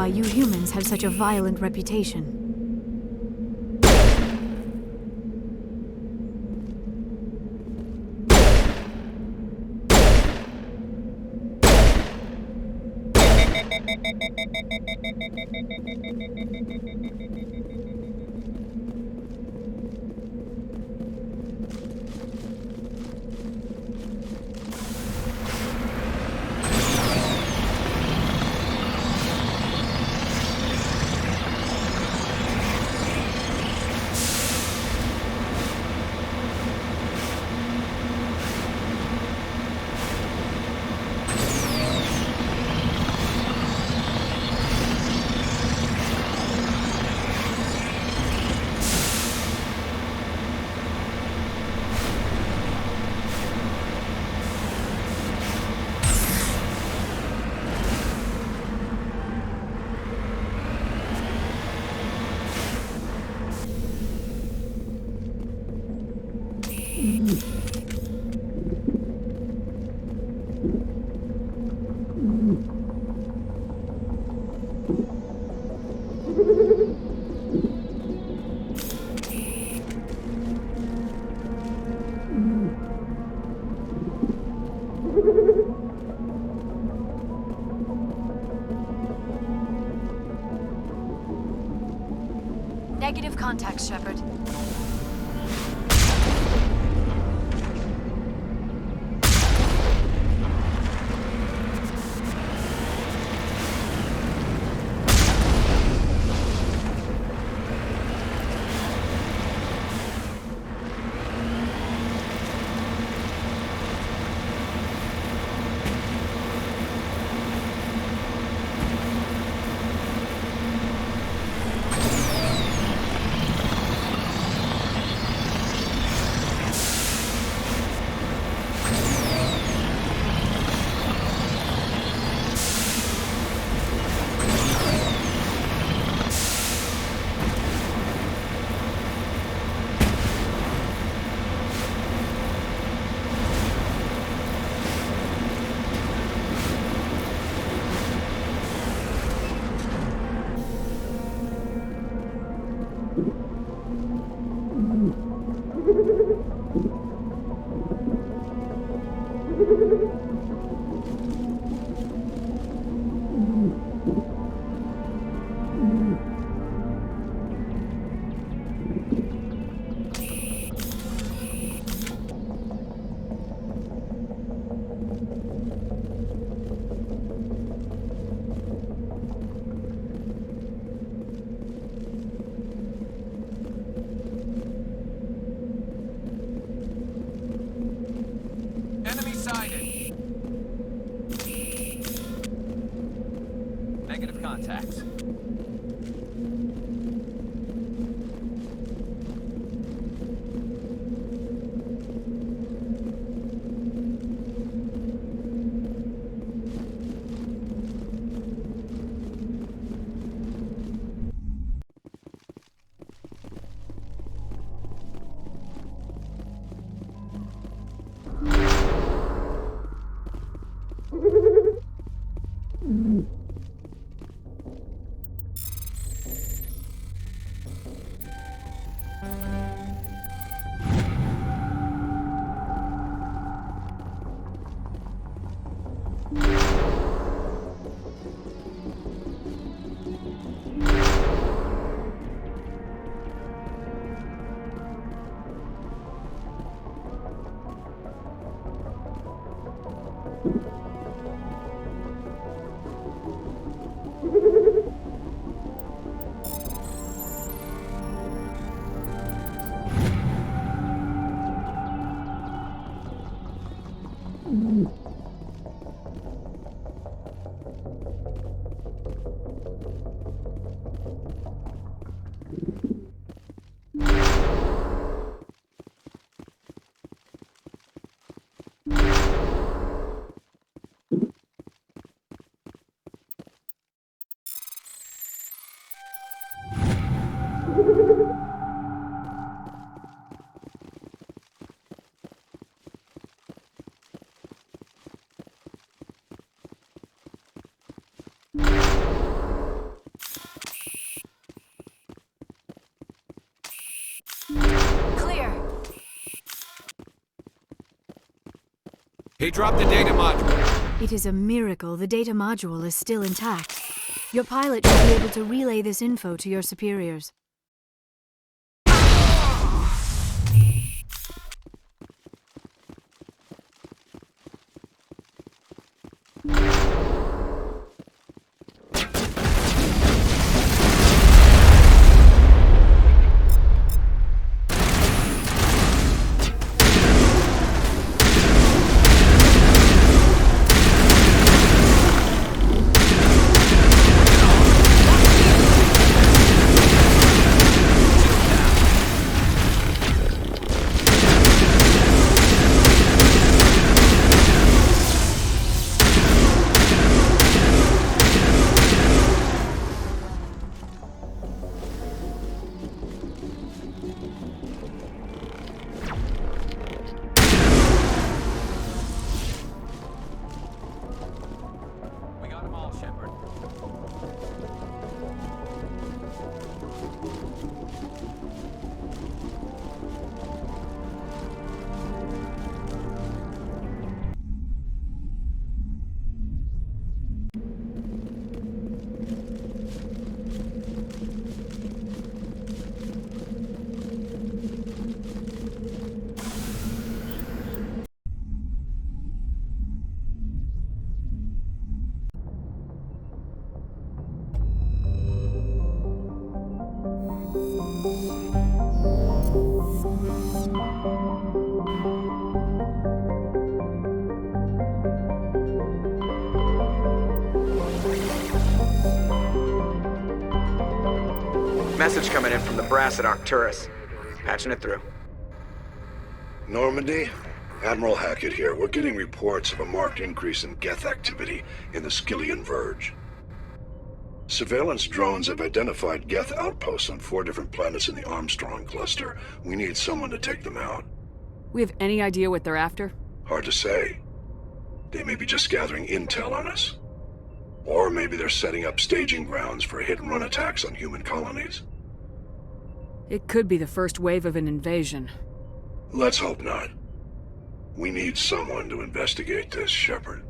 why you humans have such a violent reputation. Negative contact, Shepard. Enemy sighted. Negative contacts. He dropped the data module. It is a miracle the data module is still intact. Your pilot should be able to relay this info to your superiors. Message coming in from the brass at Arcturus. Patching it through. Normandy? Admiral Hackett here. We're getting reports of a marked increase in Geth activity in the Skyllian Verge. Surveillance drones have identified Geth outposts on 4 different planets in the Armstrong cluster. We need someone to take them out. We have any idea what they're after? Hard to say. They may be just gathering intel on us. Or maybe they're setting up staging grounds for hit-and-run attacks on human colonies. It could be the first wave of an invasion. Let's hope not. We need someone to investigate this, Shepard.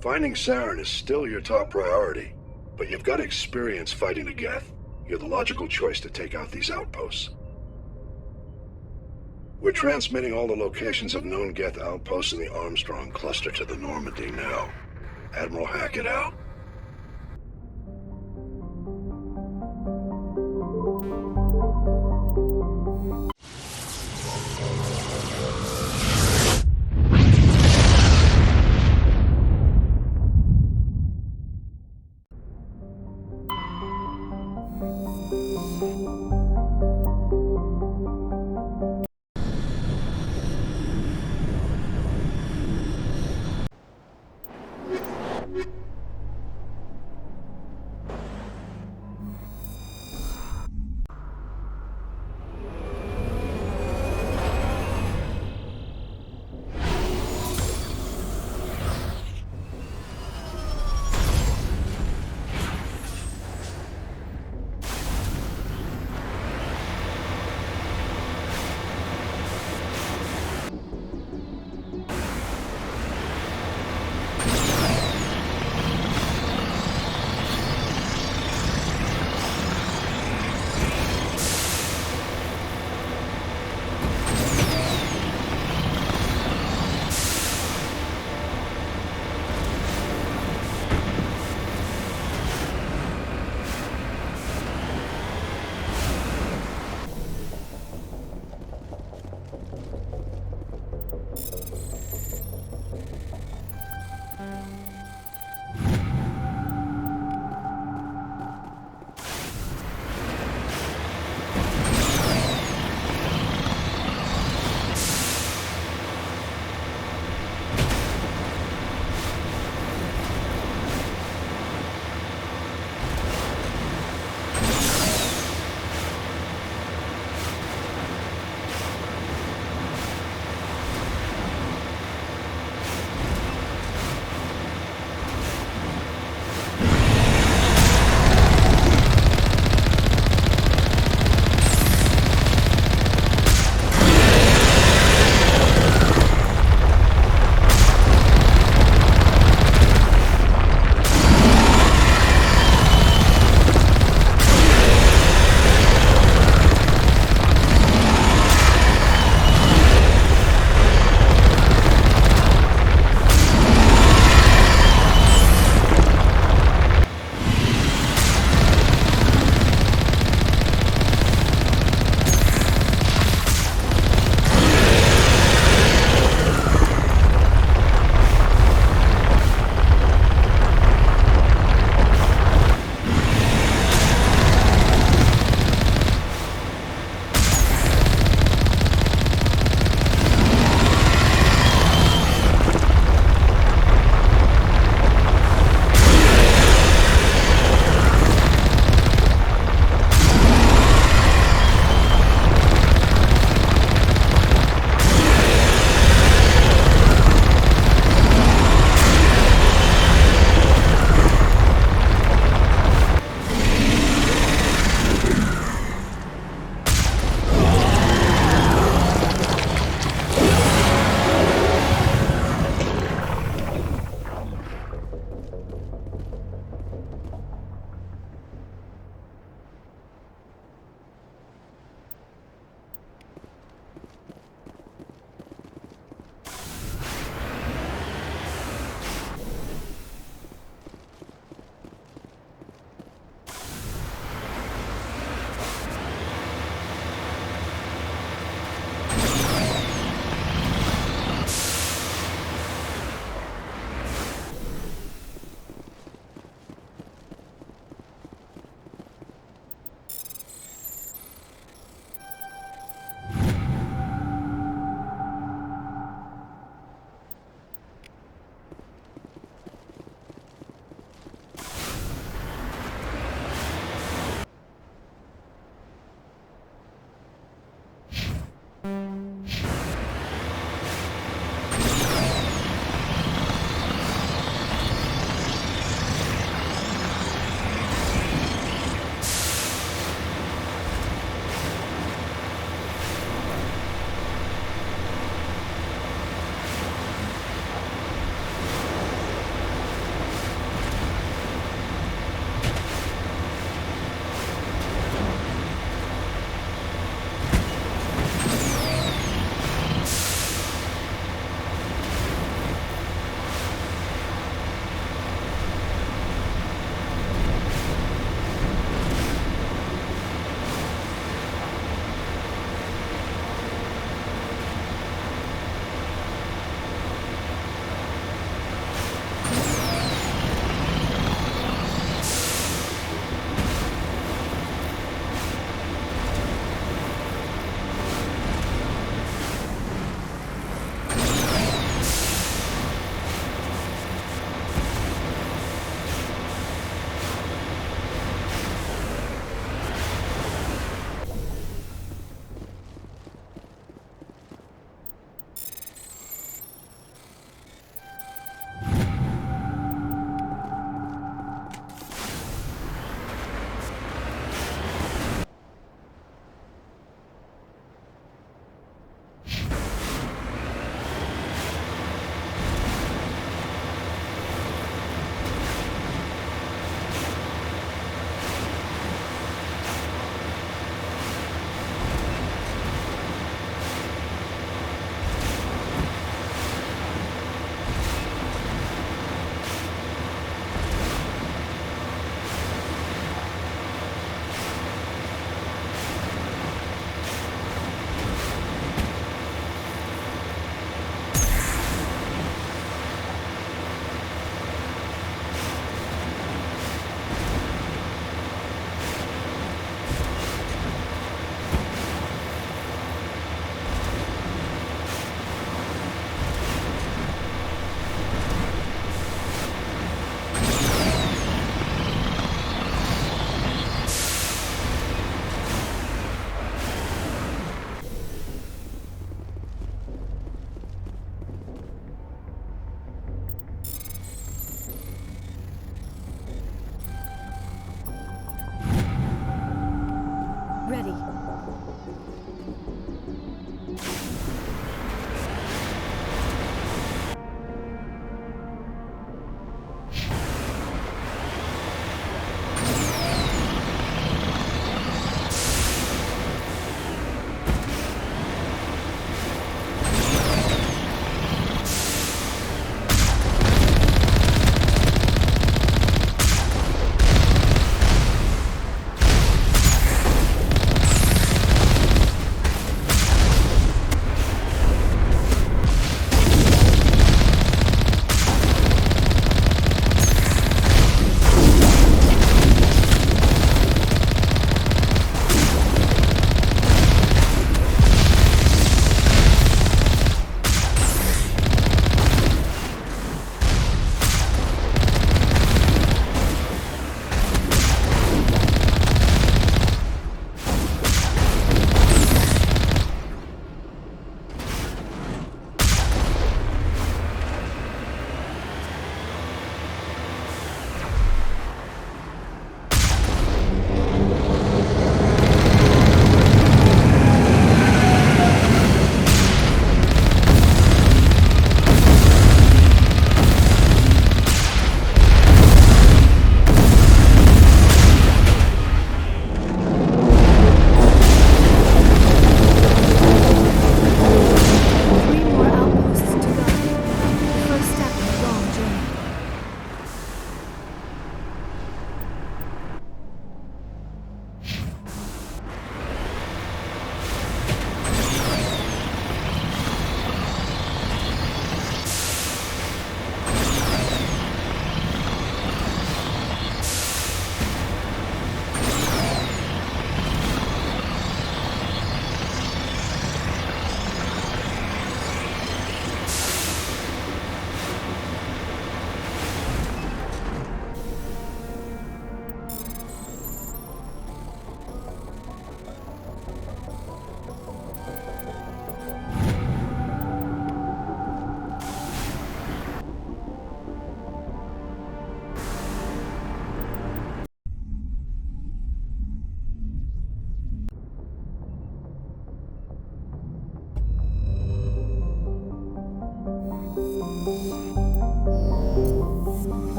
Finding Saren is still your top priority, but you've got experience fighting the Geth. You're the logical choice to take out these outposts. We're transmitting all the locations of known Geth outposts in the Armstrong cluster to the Normandy now. Admiral Hackett out.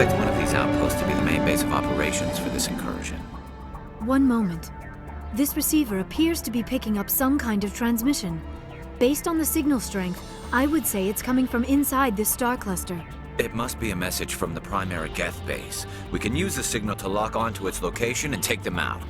expect one of these outposts to be the main base of operations for this incursion. One moment. This receiver appears to be picking up some kind of transmission. Based on the signal strength, I would say it's coming from inside this star cluster. It must be a message from the primary Geth base. We can use the signal to lock onto its location and take them out.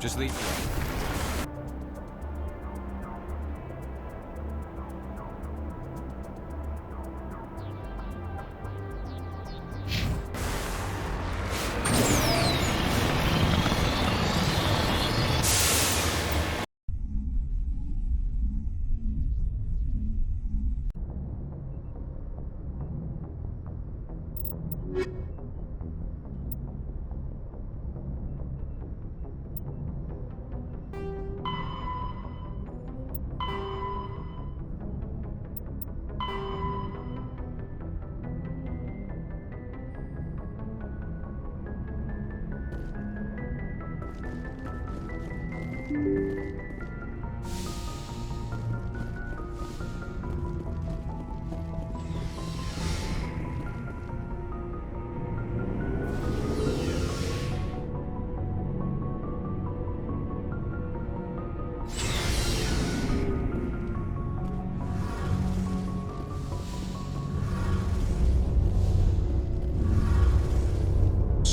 Just leave.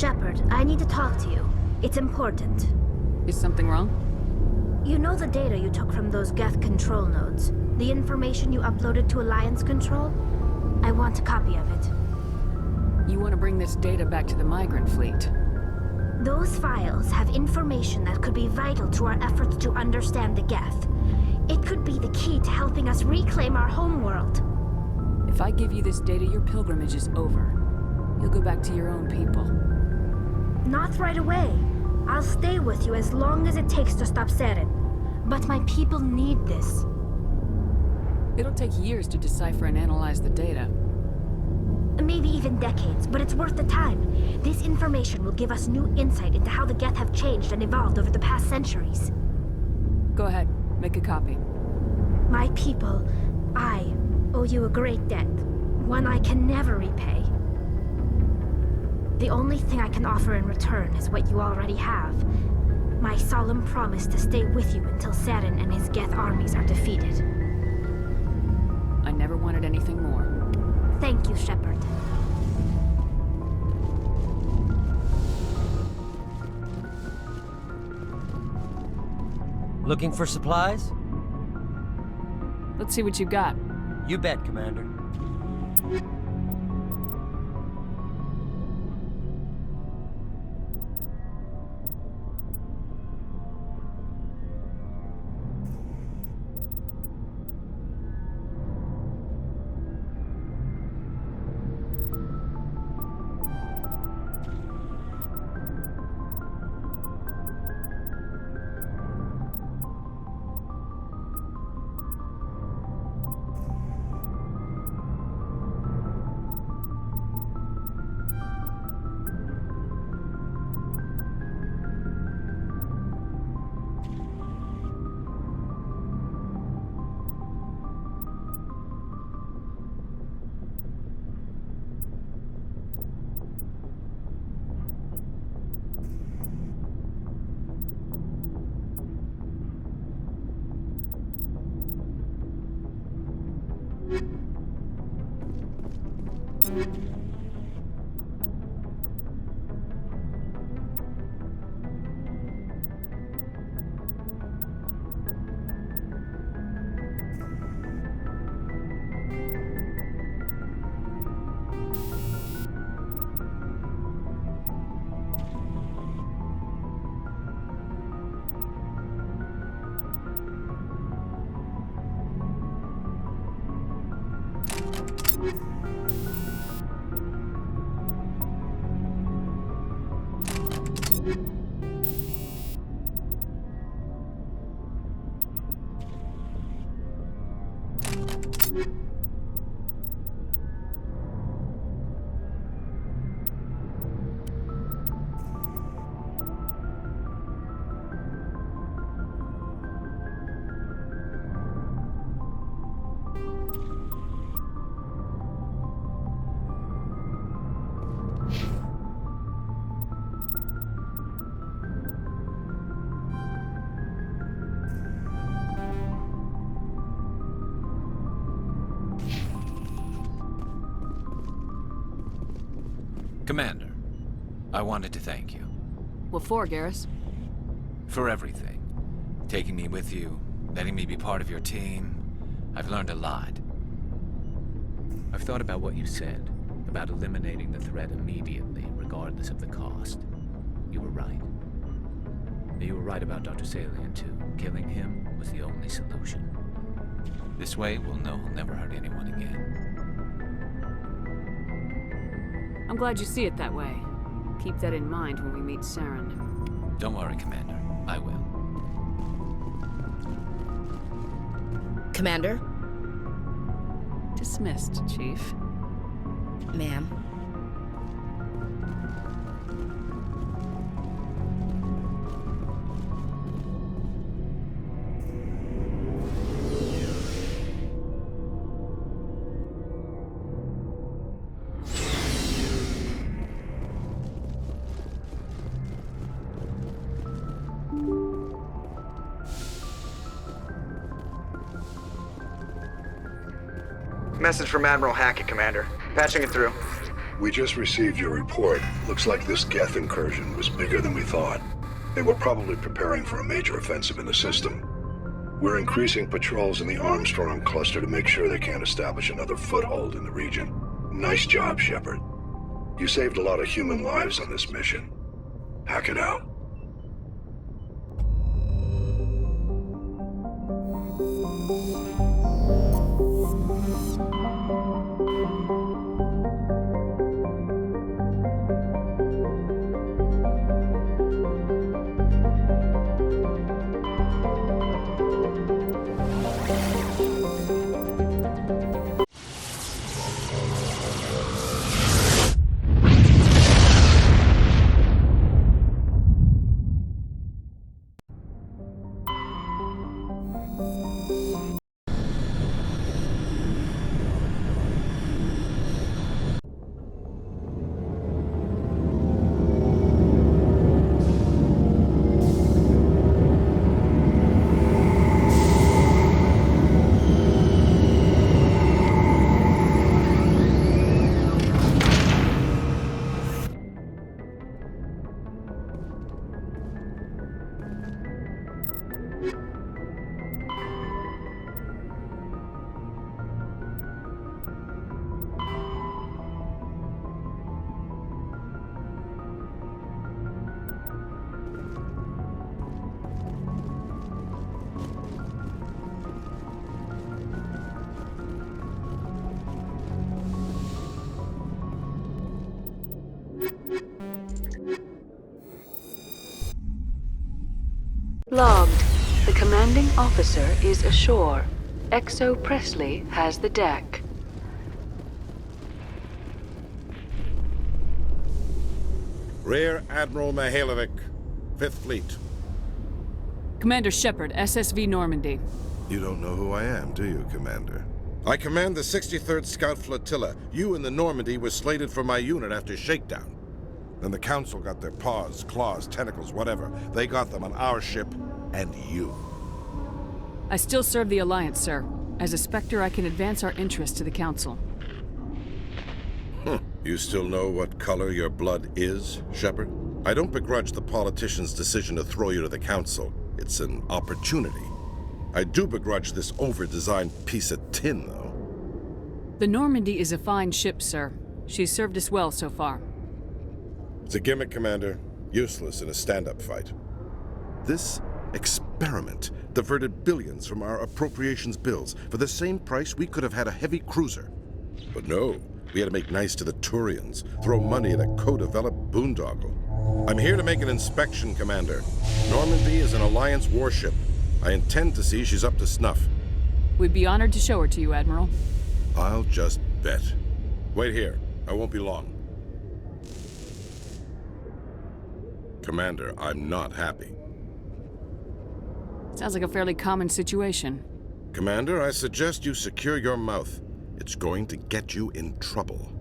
Shepard, I need to talk to you. It's important. Is something wrong? You know the data you took from those Geth control nodes? The information you uploaded to Alliance Control? I want a copy of it. You want to bring this data back to the migrant fleet? Those files have information that could be vital to our efforts to understand the Geth. It could be the key to helping us reclaim our homeworld. If I give you this data, your pilgrimage is over. You'll go back to your own people. Not right away. I'll stay with you as long as it takes to stop Saren. But my people need this. It'll take years to decipher and analyze the data. Maybe even decades, but it's worth the time. This information will give us new insight into how the Geth have changed and evolved over the past centuries. Go ahead, make a copy. My people, I owe you a great debt. One I can never repay. The only thing I can offer in return is what you already have. My solemn promise to stay with you until Saren and his Geth armies are defeated. I never wanted anything more. Thank you, Shepard. Looking for supplies? Let's see what you got. You bet, Commander. Commander, I wanted to thank you. What for, Garrus? For everything. Taking me with you, letting me be part of your team. I've learned a lot. I've thought about what you said, about eliminating the threat immediately, regardless of the cost. You were right. You were right about Dr. Salian, too. Killing him was the only solution. This way, we'll know he'll never hurt anyone again. I'm glad you see it that way. Keep that in mind when we meet Saren. Don't worry, Commander. I will. Commander? Dismissed, Chief. Ma'am. Message from Admiral Hackett, Commander. Patching it through. We just received your report. Looks like this Geth incursion was bigger than we thought. They were probably preparing for a major offensive in the system. We're increasing patrols in the Armstrong cluster to make sure they can't establish another foothold in the region. Nice job, Shepard. You saved a lot of human lives on this mission. Hackett out. commanding officer is ashore. Exo Presley has the deck. Rear Admiral Mihailovic, 5th Fleet. Commander Shepard, SSV Normandy. You don't know who I am, do you, Commander? I command the 63rd Scout Flotilla. You and the Normandy were slated for my unit after shakedown. Then the Council got their paws, claws, tentacles, whatever. They got them on our ship, and you. I still serve the Alliance, sir. As a Spectre, I can advance our interests to the Council. You still know what color your blood is, Shepard? I don't begrudge the politician's decision to throw you to the Council. It's an opportunity. I do begrudge this over-designed piece of tin, though. The Normandy is a fine ship, sir. She's served us well so far. It's a gimmick, Commander. Useless in a stand-up fight. This experiment diverted billions from our appropriations bills. For the same price, we could have had a heavy cruiser. But no, we had to make nice to the Turians, throw money at a co-developed boondoggle. I'm here to make an inspection, Commander. Normandy is an Alliance warship. I intend to see she's up to snuff. We'd be honored to show her to you, Admiral. I'll just bet. Wait here. I won't be long. Commander, I'm not happy. Sounds like a fairly common situation. Commander, I suggest you secure your mouth. It's going to get you in trouble.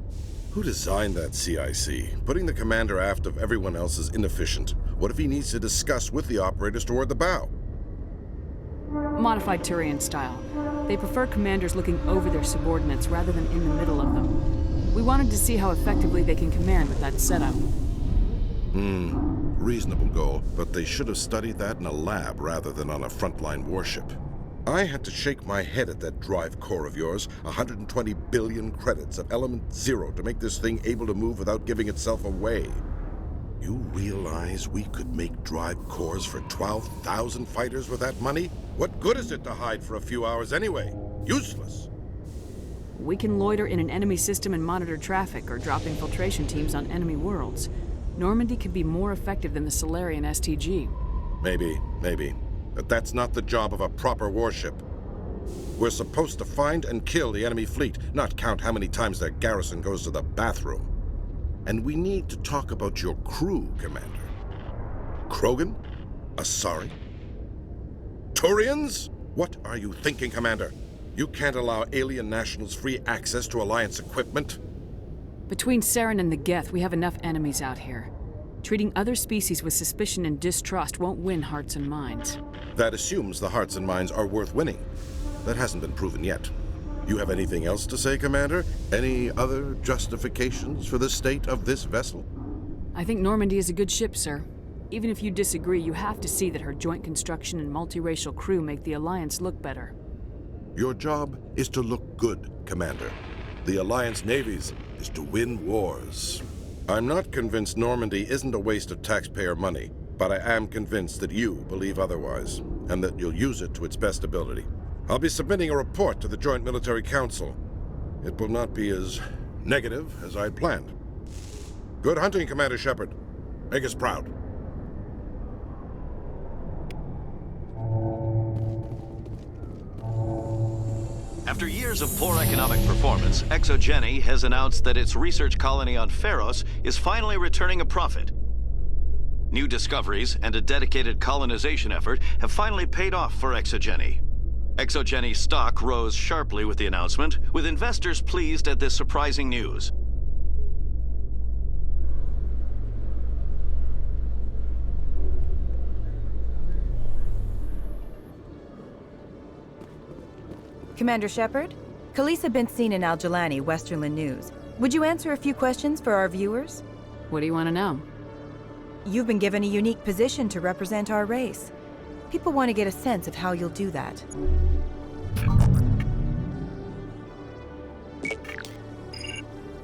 Who designed that CIC? Putting the commander aft of everyone else is inefficient. What if he needs to discuss with the operators toward the bow? Modified Turian style. They prefer commanders looking over their subordinates rather than in the middle of them. We wanted to see how effectively they can command with that setup. Reasonable goal, but they should have studied that in a lab rather than on a frontline warship. I had to shake my head at that drive core of yours. 120 billion credits of element 0 to make this thing able to move without giving itself away. You realize we could make drive cores for 12,000 fighters with that money? What good is it to hide for a few hours anyway? Useless. We can loiter in an enemy system and monitor traffic or drop infiltration teams on enemy worlds. Normandy could be more effective than the Solarian STG. Maybe. But that's not the job of a proper warship. We're supposed to find and kill the enemy fleet, not count how many times their garrison goes to the bathroom. And we need to talk about your crew, Commander. Krogan? Asari? Turians? What are you thinking, Commander? You can't allow alien nationals free access to Alliance equipment? Between Saren and the Geth, we have enough enemies out here. Treating other species with suspicion and distrust won't win hearts and minds. That assumes the hearts and minds are worth winning. That hasn't been proven yet. You have anything else to say, Commander? Any other justifications for the state of this vessel? I think Normandy is a good ship, sir. Even if you disagree, you have to see that her joint construction and multiracial crew make the Alliance look better. Your job is to look good, Commander. The Alliance navies is to win wars. I'm not convinced Normandy isn't a waste of taxpayer money, but I am convinced that you believe otherwise, and that you'll use it to its best ability. I'll be submitting a report to the Joint Military Council. It will not be as negative as I'd planned. Good hunting, Commander Shepard. Make us proud. After years of poor economic performance, ExoGeni has announced that its research colony on Pharos is finally returning a profit. New discoveries and a dedicated colonization effort have finally paid off for ExoGeni. ExoGeni's stock rose sharply with the announcement, with investors pleased at this surprising news. Commander Shepard? Khaleesa been seen in Al-Jalani, Westerland News. Would you answer a few questions for our viewers? What do you want to know? You've been given a unique position to represent our race. People want to get a sense of how you'll do that.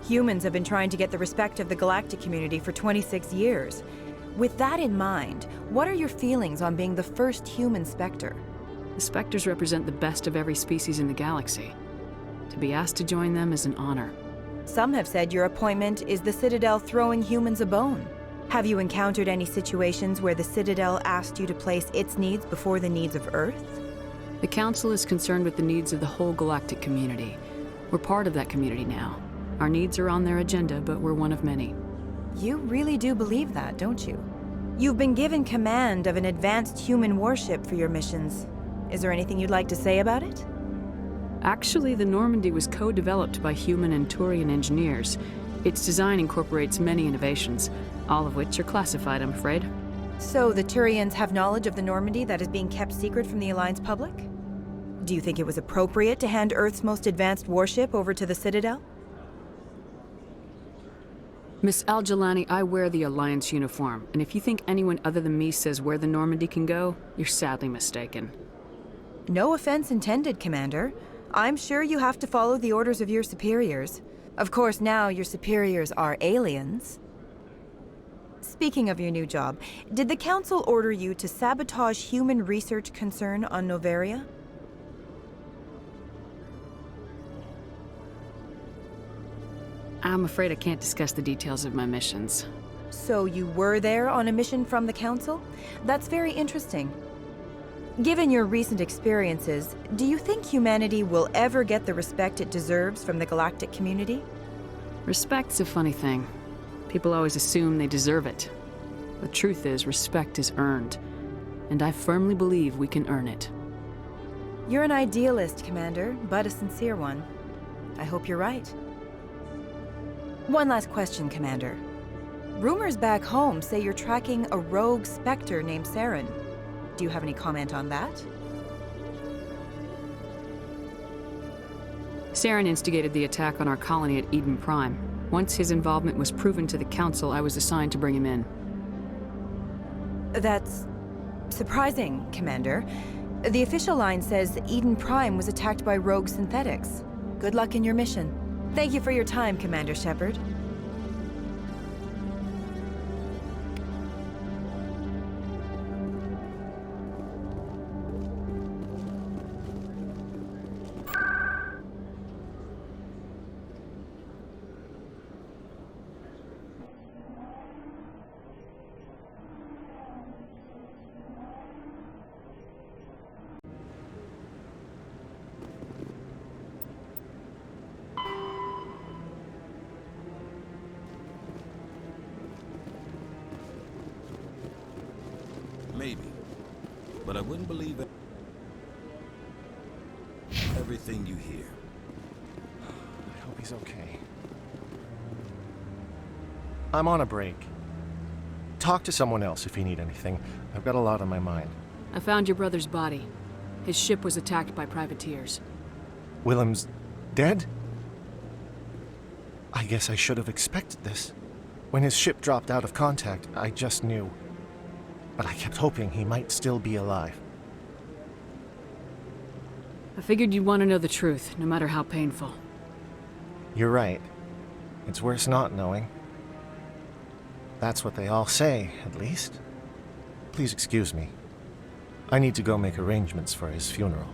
Humans have been trying to get the respect of the galactic community for 26 years. With that in mind, what are your feelings on being the first human Spectre? The Spectres represent the best of every species in the galaxy. To be asked to join them is an honor. Some have said your appointment is the Citadel throwing humans a bone. Have you encountered any situations where the Citadel asked you to place its needs before the needs of Earth? The Council is concerned with the needs of the whole galactic community. We're part of that community now. Our needs are on their agenda, but we're one of many. You really do believe that, don't you? You've been given command of an advanced human warship for your missions. Is there anything you'd like to say about it? Actually, the Normandy was co-developed by human and Turian engineers. Its design incorporates many innovations, all of which are classified, I'm afraid. So the Turians have knowledge of the Normandy that is being kept secret from the Alliance public? Do you think it was appropriate to hand Earth's most advanced warship over to the Citadel? Miss Al-Jalani, I wear the Alliance uniform, and if you think anyone other than me says where the Normandy can go, you're sadly mistaken. No offense intended, Commander. I'm sure you have to follow the orders of your superiors. Of course, now your superiors are aliens. Speaking of your new job, did the Council order you to sabotage human research concern on Noveria? I'm afraid I can't discuss the details of my missions. So you were there on a mission from the Council? That's very interesting. Given your recent experiences, do you think humanity will ever get the respect it deserves from the galactic community? Respect's a funny thing. People always assume they deserve it. The truth is, respect is earned, and I firmly believe we can earn it. You're an idealist, Commander, but a sincere one. I hope you're right. One last question, Commander. Rumors back home say you're tracking a rogue Spectre named Saren. Do you have any comment on that? Saren instigated the attack on our colony at Eden Prime. Once his involvement was proven to the Council, I was assigned to bring him in. That's surprising, Commander. The official line says Eden Prime was attacked by rogue synthetics. Good luck in your mission. Thank you for your time, Commander Shepard. Maybe. But I wouldn't believe everything you hear. I hope he's okay. I'm on a break. Talk to someone else if you need anything. I've got a lot on my mind. I found your brother's body. His ship was attacked by privateers. Willem's dead? I guess I should have expected this. When his ship dropped out of contact, I just knew. But I kept hoping he might still be alive. I figured you'd want to know the truth, no matter how painful. You're right. It's worse not knowing. That's what they all say, at least. Please excuse me. I need to go make arrangements for his funeral.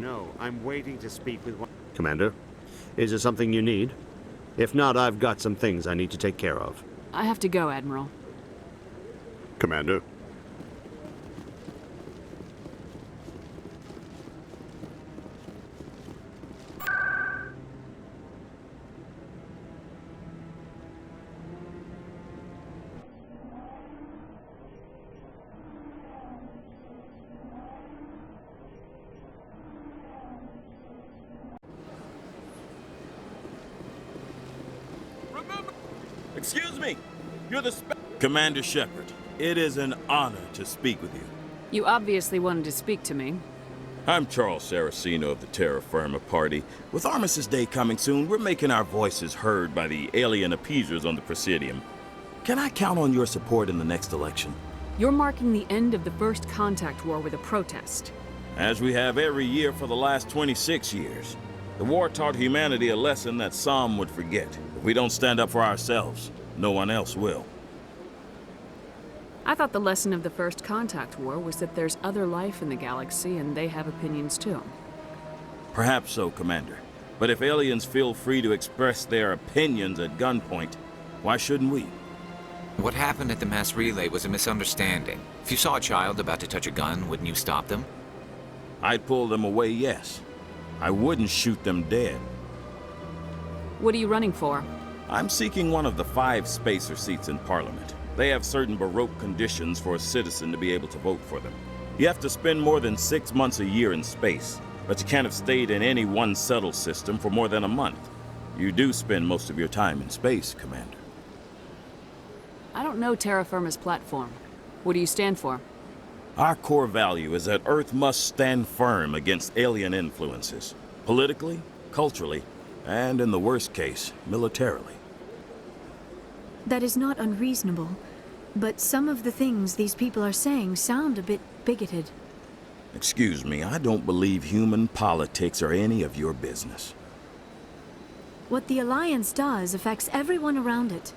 No, I'm waiting to speak with one... Commander, is there something you need? If not, I've got some things I need to take care of. I have to go, Admiral. Commander? Excuse me, you're the Commander Shepard, it is an honor to speak with you. You obviously wanted to speak to me. I'm Charles Saraceno of the Terra Firma Party. With Armistice Day coming soon, we're making our voices heard by the alien appeasers on the Presidium. Can I count on your support in the next election? You're marking the end of the first contact war with a protest. As we have every year for the last 26 years. The war taught humanity a lesson that some would forget. If we don't stand up for ourselves, no one else will. I thought the lesson of the first contact war was that there's other life in the galaxy and they have opinions too. Perhaps so, Commander. But if aliens feel free to express their opinions at gunpoint, why shouldn't we? What happened at the mass relay was a misunderstanding. If you saw a child about to touch a gun, wouldn't you stop them? I'd pull them away, yes. I wouldn't shoot them dead. What are you running for? I'm seeking one of the 5 spacer seats in Parliament. They have certain Baroque conditions for a citizen to be able to vote for them. You have to spend more than 6 months a year in space, but you can't have stayed in any one settled system for more than a month. You do spend most of your time in space, Commander. I don't know terra firma's platform. What do you stand for? Our core value is that Earth must stand firm against alien influences. Politically, culturally, and in the worst case, militarily. That is not unreasonable, but some of the things these people are saying sound a bit bigoted. Excuse me, I don't believe human politics are any of your business. What the Alliance does affects everyone around it.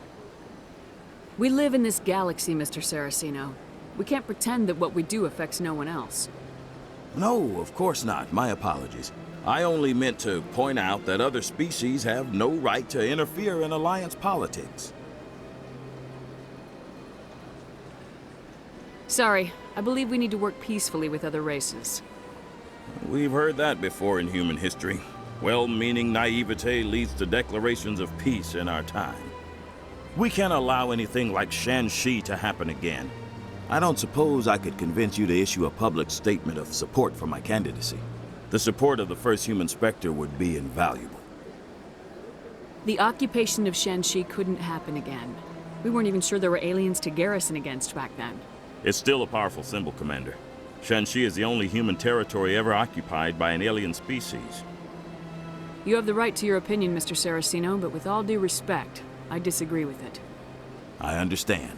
We live in this galaxy, Mr. Saraceno. We can't pretend that what we do affects no one else. No, of course not. My apologies. I only meant to point out that other species have no right to interfere in Alliance politics. Sorry, I believe we need to work peacefully with other races. We've heard that before in human history. Well-meaning naivete leads to declarations of peace in our time. We can't allow anything like Shanxi to happen again. I don't suppose I could convince you to issue a public statement of support for my candidacy. The support of the first human Spectre would be invaluable. The occupation of Shanxi couldn't happen again. We weren't even sure there were aliens to garrison against back then. It's still a powerful symbol, Commander. Shanxi is the only human territory ever occupied by an alien species. You have the right to your opinion, Mr. Saraceno, but with all due respect, I disagree with it. I understand.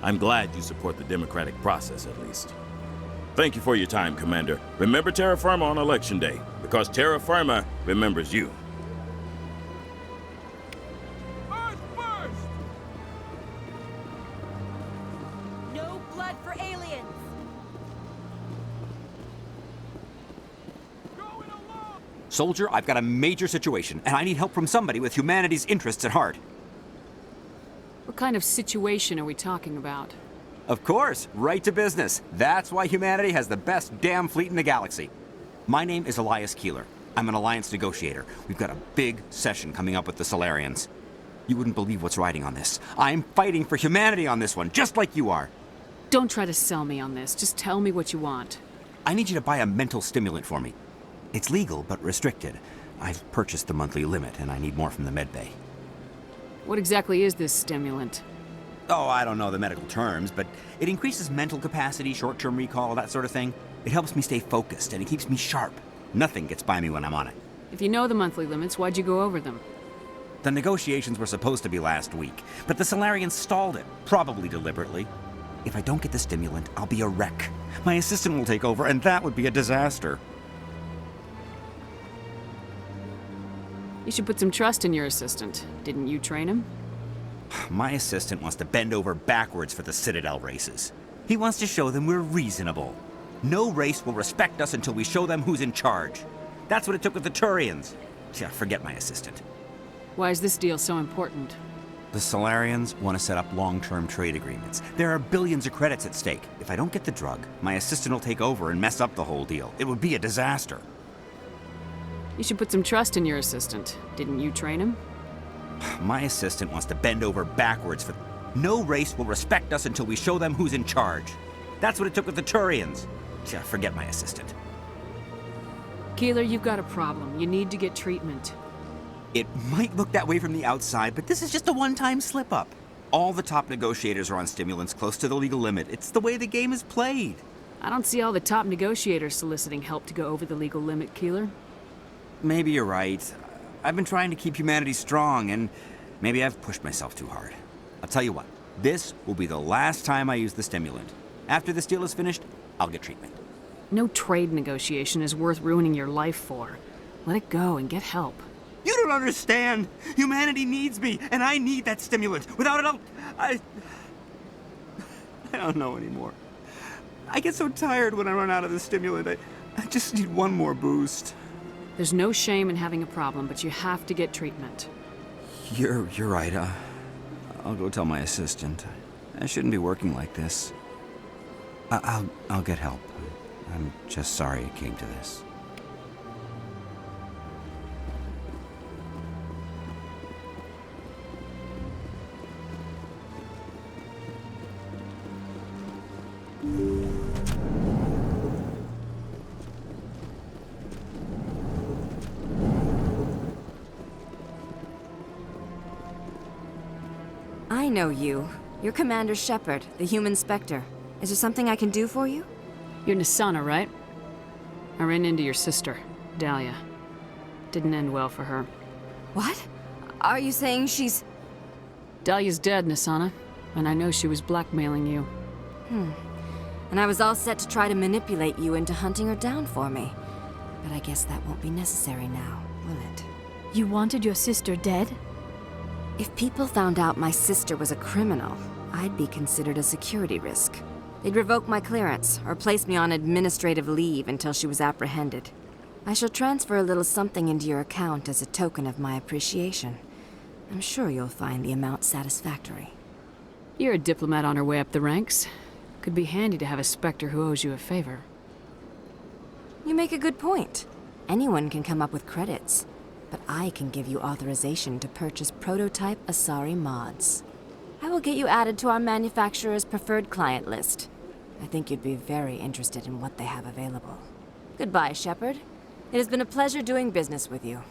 I'm glad you support the democratic process, at least. Thank you for your time, Commander. Remember Terra Firma on Election Day, because Terra Firma remembers you. Earth first! No blood for aliens! Soldier, I've got a major situation, and I need help from somebody with humanity's interests at heart. What kind of situation are we talking about? Of course, right to business. That's why humanity has the best damn fleet in the galaxy. My name is Elias Keeler. I'm an Alliance negotiator. We've got a big session coming up with the Solarians. You wouldn't believe what's riding on this. I'm fighting for humanity on this one, just like you are. Don't try to sell me on this. Just tell me what you want. I need you to buy a mental stimulant for me. It's legal, but restricted. I've purchased the monthly limit, and I need more from the medbay. What exactly is this stimulant? Oh, I don't know the medical terms, but it increases mental capacity, short-term recall, that sort of thing. It helps me stay focused, and it keeps me sharp. Nothing gets by me when I'm on it. If you know the monthly limits, why'd you go over them? The negotiations were supposed to be last week, but the Solarians stalled it, probably deliberately. If I don't get the stimulant, I'll be a wreck. My assistant will take over, and that would be a disaster. You should put some trust in your assistant. Didn't you train him? My assistant wants to bend over backwards for the Citadel races. He wants to show them we're reasonable. No race will respect us until we show them who's in charge. That's what it took with the Turians. Yeah, forget my assistant. Why is this deal so important? The Solarians want to set up long-term trade agreements. There are billions of credits at stake. If I don't get the drug, my assistant will take over and mess up the whole deal. It would be a disaster. You should put some trust in your assistant. Didn't you train him? My assistant wants to bend over backwards for... No race will respect us until we show them who's in charge. That's what it took with the Turians. Yeah, forget my assistant. Keeler, you've got a problem. You need to get treatment. It might look that way from the outside, but this is just a one-time slip-up. All the top negotiators are on stimulants close to the legal limit. It's the way the game is played. I don't see all the top negotiators soliciting help to go over the legal limit, Keeler. Maybe you're right. I've been trying to keep humanity strong, and maybe I've pushed myself too hard. I'll tell you what. This will be the last time I use the stimulant. After this deal is finished, I'll get treatment. No trade negotiation is worth ruining your life for. Let it go and get help. You don't understand! Humanity needs me, and I need that stimulant. Without it, I don't know anymore. I get so tired when I run out of the stimulant. I just need one more boost. There's no shame in having a problem, but you have to get treatment. You're right. I'll go tell my assistant. I shouldn't be working like this. I'll get help. I'm just sorry it came to this. I know you. You're Commander Shepard, the human Spectre. Is there something I can do for you? You're Nisana, right? I ran into your sister, Dahlia. Didn't end well for her. What? Are you saying she's... Dahlia's dead, Nisana. And I know she was blackmailing you. And I was all set to try to manipulate you into hunting her down for me. But I guess that won't be necessary now, will it? You wanted your sister dead? If people found out my sister was a criminal, I'd be considered a security risk. They'd revoke my clearance, or place me on administrative leave until she was apprehended. I shall transfer a little something into your account as a token of my appreciation. I'm sure you'll find the amount satisfactory. You're a diplomat on her way up the ranks. Could be handy to have a Spectre who owes you a favor. You make a good point. Anyone can come up with credits. But I can give you authorization to purchase prototype Asari mods. I will get you added to our manufacturer's preferred client list. I think you'd be very interested in what they have available. Goodbye, Shepard. It has been a pleasure doing business with you.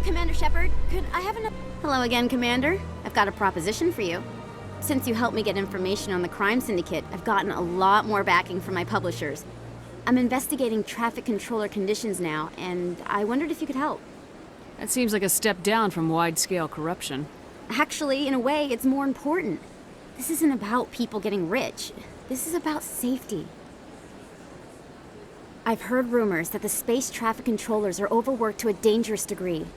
Commander Shepard, could I have an... Hello again, Commander. I've got a proposition for you. Since you helped me get information on the crime syndicate, I've gotten a lot more backing from my publishers. I'm investigating traffic controller conditions now, and I wondered if you could help. That seems like a step down from wide-scale corruption. Actually, in a way, it's more important. This isn't about people getting rich. This is about safety. I've heard rumors that the space traffic controllers are overworked to a dangerous degree.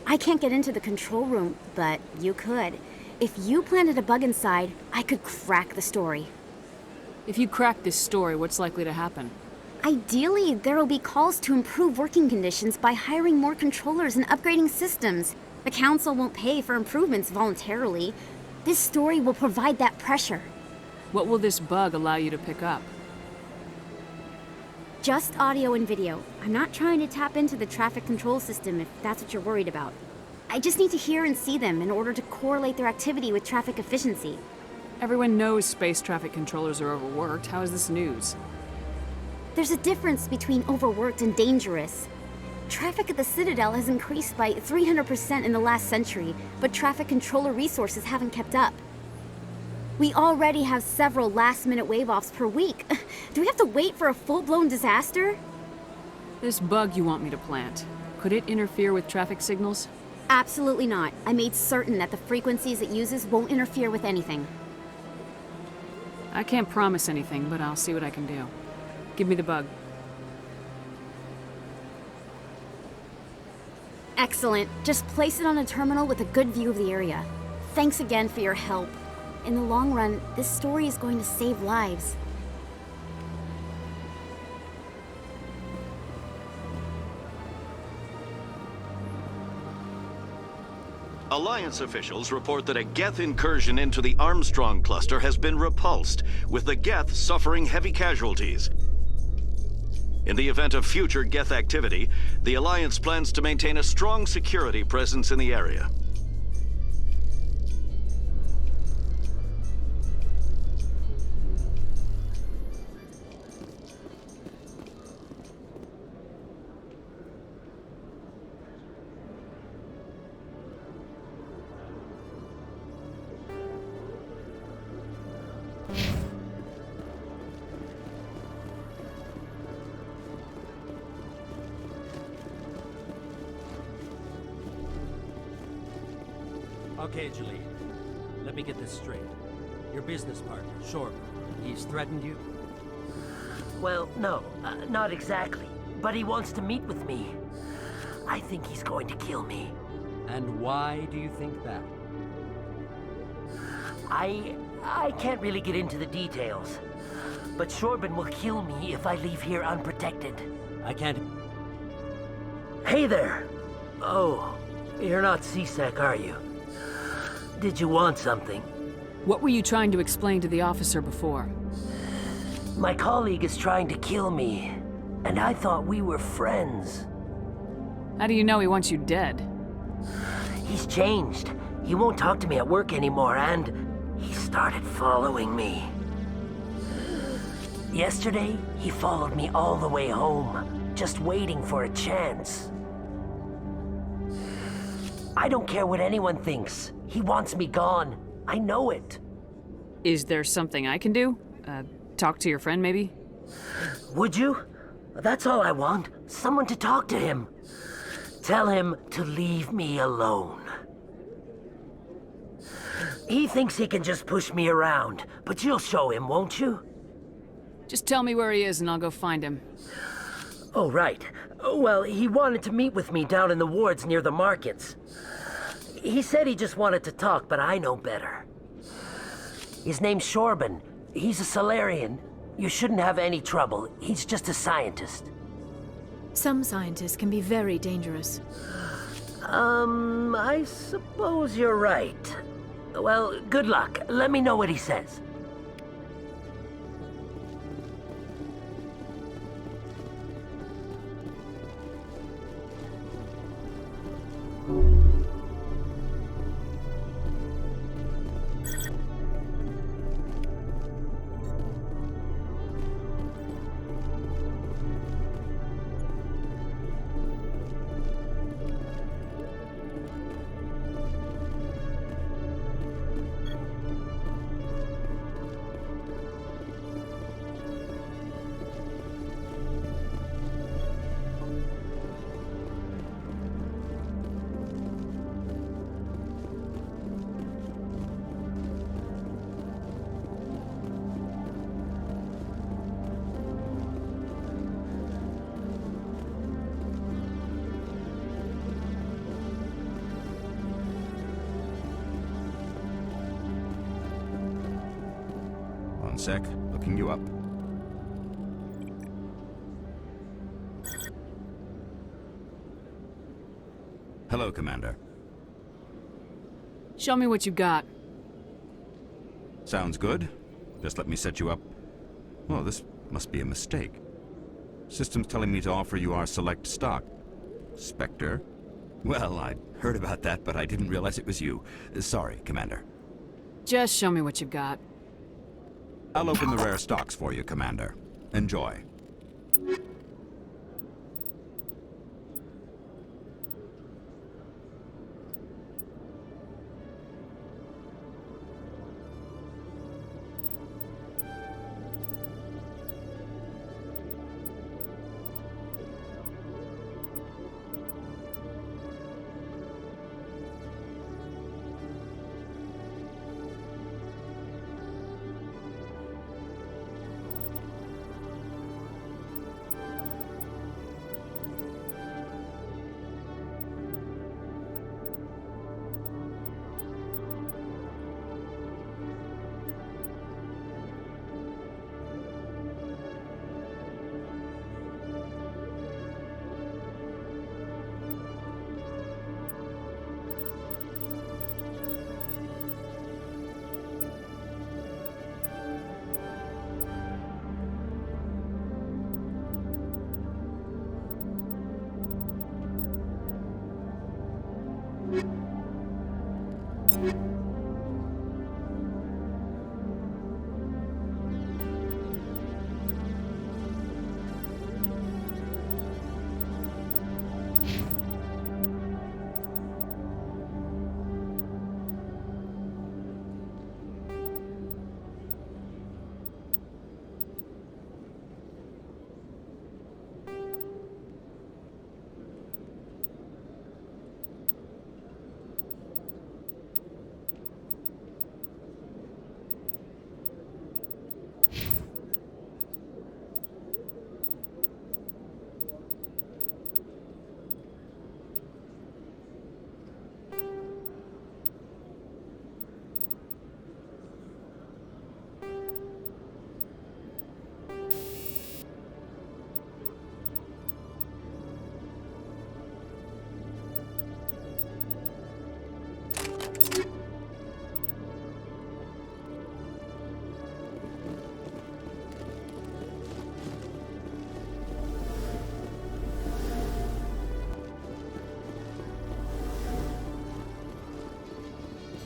I can't get into the control room, but you could. If you planted a bug inside, I could crack the story. If you crack this story, what's likely to happen? Ideally, there will be calls to improve working conditions by hiring more controllers and upgrading systems. The Council won't pay for improvements voluntarily. This story will provide that pressure. What will this bug allow you to pick up? Just audio and video. I'm not trying to tap into the traffic control system if that's what you're worried about. I just need to hear and see them in order to correlate their activity with traffic efficiency. Everyone knows space traffic controllers are overworked. How is this news? There's a difference between overworked and dangerous. Traffic at the Citadel has increased by 300% in the last century, but traffic controller resources haven't kept up. We already have several last-minute wave-offs per week. Do we have to wait for a full-blown disaster? This bug you want me to plant, could it interfere with traffic signals? Absolutely not. I made certain that the frequencies it uses won't interfere with anything. I can't promise anything, but I'll see what I can do. Give me the bug. Excellent. Just place it on a terminal with a good view of the area. Thanks again for your help. In the long run, this story is going to save lives. Alliance officials report that a Geth incursion into the Armstrong cluster has been repulsed, with the Geth suffering heavy casualties. In the event of future Geth activity, the Alliance plans to maintain a strong security presence in the area. Okay, Julie. Let me get this straight. Your business partner, Shorb, he's threatened you? Well, no, not exactly. But he wants to meet with me. I think he's going to kill me. And why do you think that? I can't really get into the details. But Shorban will kill me if I leave here unprotected. I can't... Hey there! Oh, you're not C-Sec, are you? Did you want something? What were you trying to explain to the officer before? My colleague is trying to kill me, and I thought we were friends. How do you know he wants you dead? He's changed. He won't talk to me at work anymore, and he started following me. Yesterday, he followed me all the way home, just waiting for a chance. I don't care what anyone thinks. He wants me gone. I know it. Is there something I can do? Talk to your friend, maybe? Would you? That's all I want. Someone to talk to him. Tell him to leave me alone. He thinks he can just push me around, but you'll show him, won't you? Just tell me where he is and I'll go find him. Oh, right. Well, he wanted to meet with me down in the wards near the markets. He said he just wanted to talk, but I know better. His name's Shorban. He's a Solarian. You shouldn't have any trouble. He's just a scientist. Some scientists can be very dangerous. I suppose you're right. Well, good luck. Let me know what he says. One sec, looking you up. Hello, Commander. Show me what you got. Sounds good. Just let me set you up. Oh, this must be a mistake. System's telling me to offer you our select stock. Spectre? Well, I'd heard about that, but I didn't realize it was you. Sorry, Commander. Just show me what you've got. I'll open the rare stocks for you, Commander. Enjoy.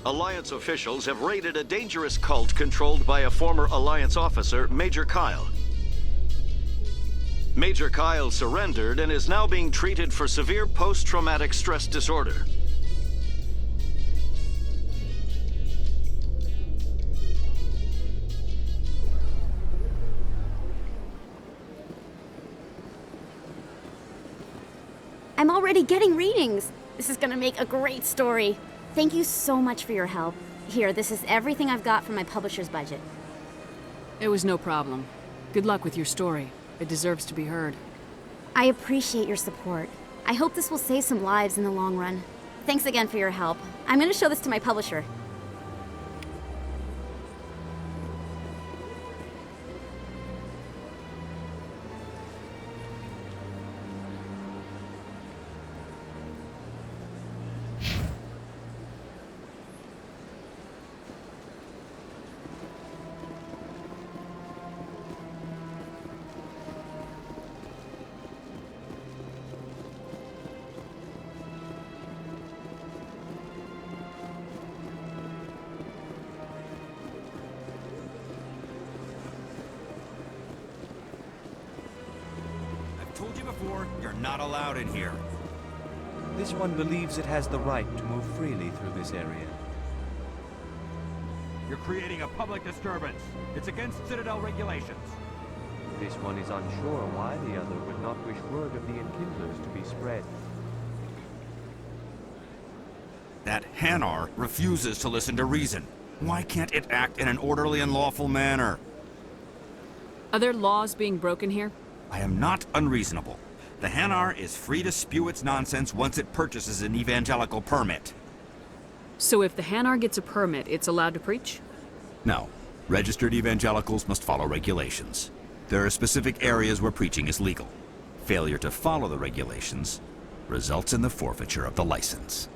Alliance officials have raided a dangerous cult controlled by a former Alliance officer, Major Kyle. Major Kyle surrendered and is now being treated for severe post-traumatic stress disorder. I'm already getting readings. This is gonna make a great story. Thank you so much for your help. Here, this is everything I've got from my publisher's budget. It was no problem. Good luck with your story. It deserves to be heard. I appreciate your support. I hope this will save some lives in the long run. Thanks again for your help. I'm gonna show this to my publisher. Told you before, you're not allowed in here. This one believes it has the right to move freely through this area. You're creating a public disturbance. It's against Citadel regulations. This one is unsure why the other would not wish word of the enkindlers to be spread. That Hanar refuses to listen to reason. Why can't it act in an orderly and lawful manner? Are there laws being broken here? I am not unreasonable. The Hanar is free to spew its nonsense once it purchases an evangelical permit. So if the Hanar gets a permit, it's allowed to preach? No. Registered evangelicals must follow regulations. There are specific areas where preaching is legal. Failure to follow the regulations results in the forfeiture of the license.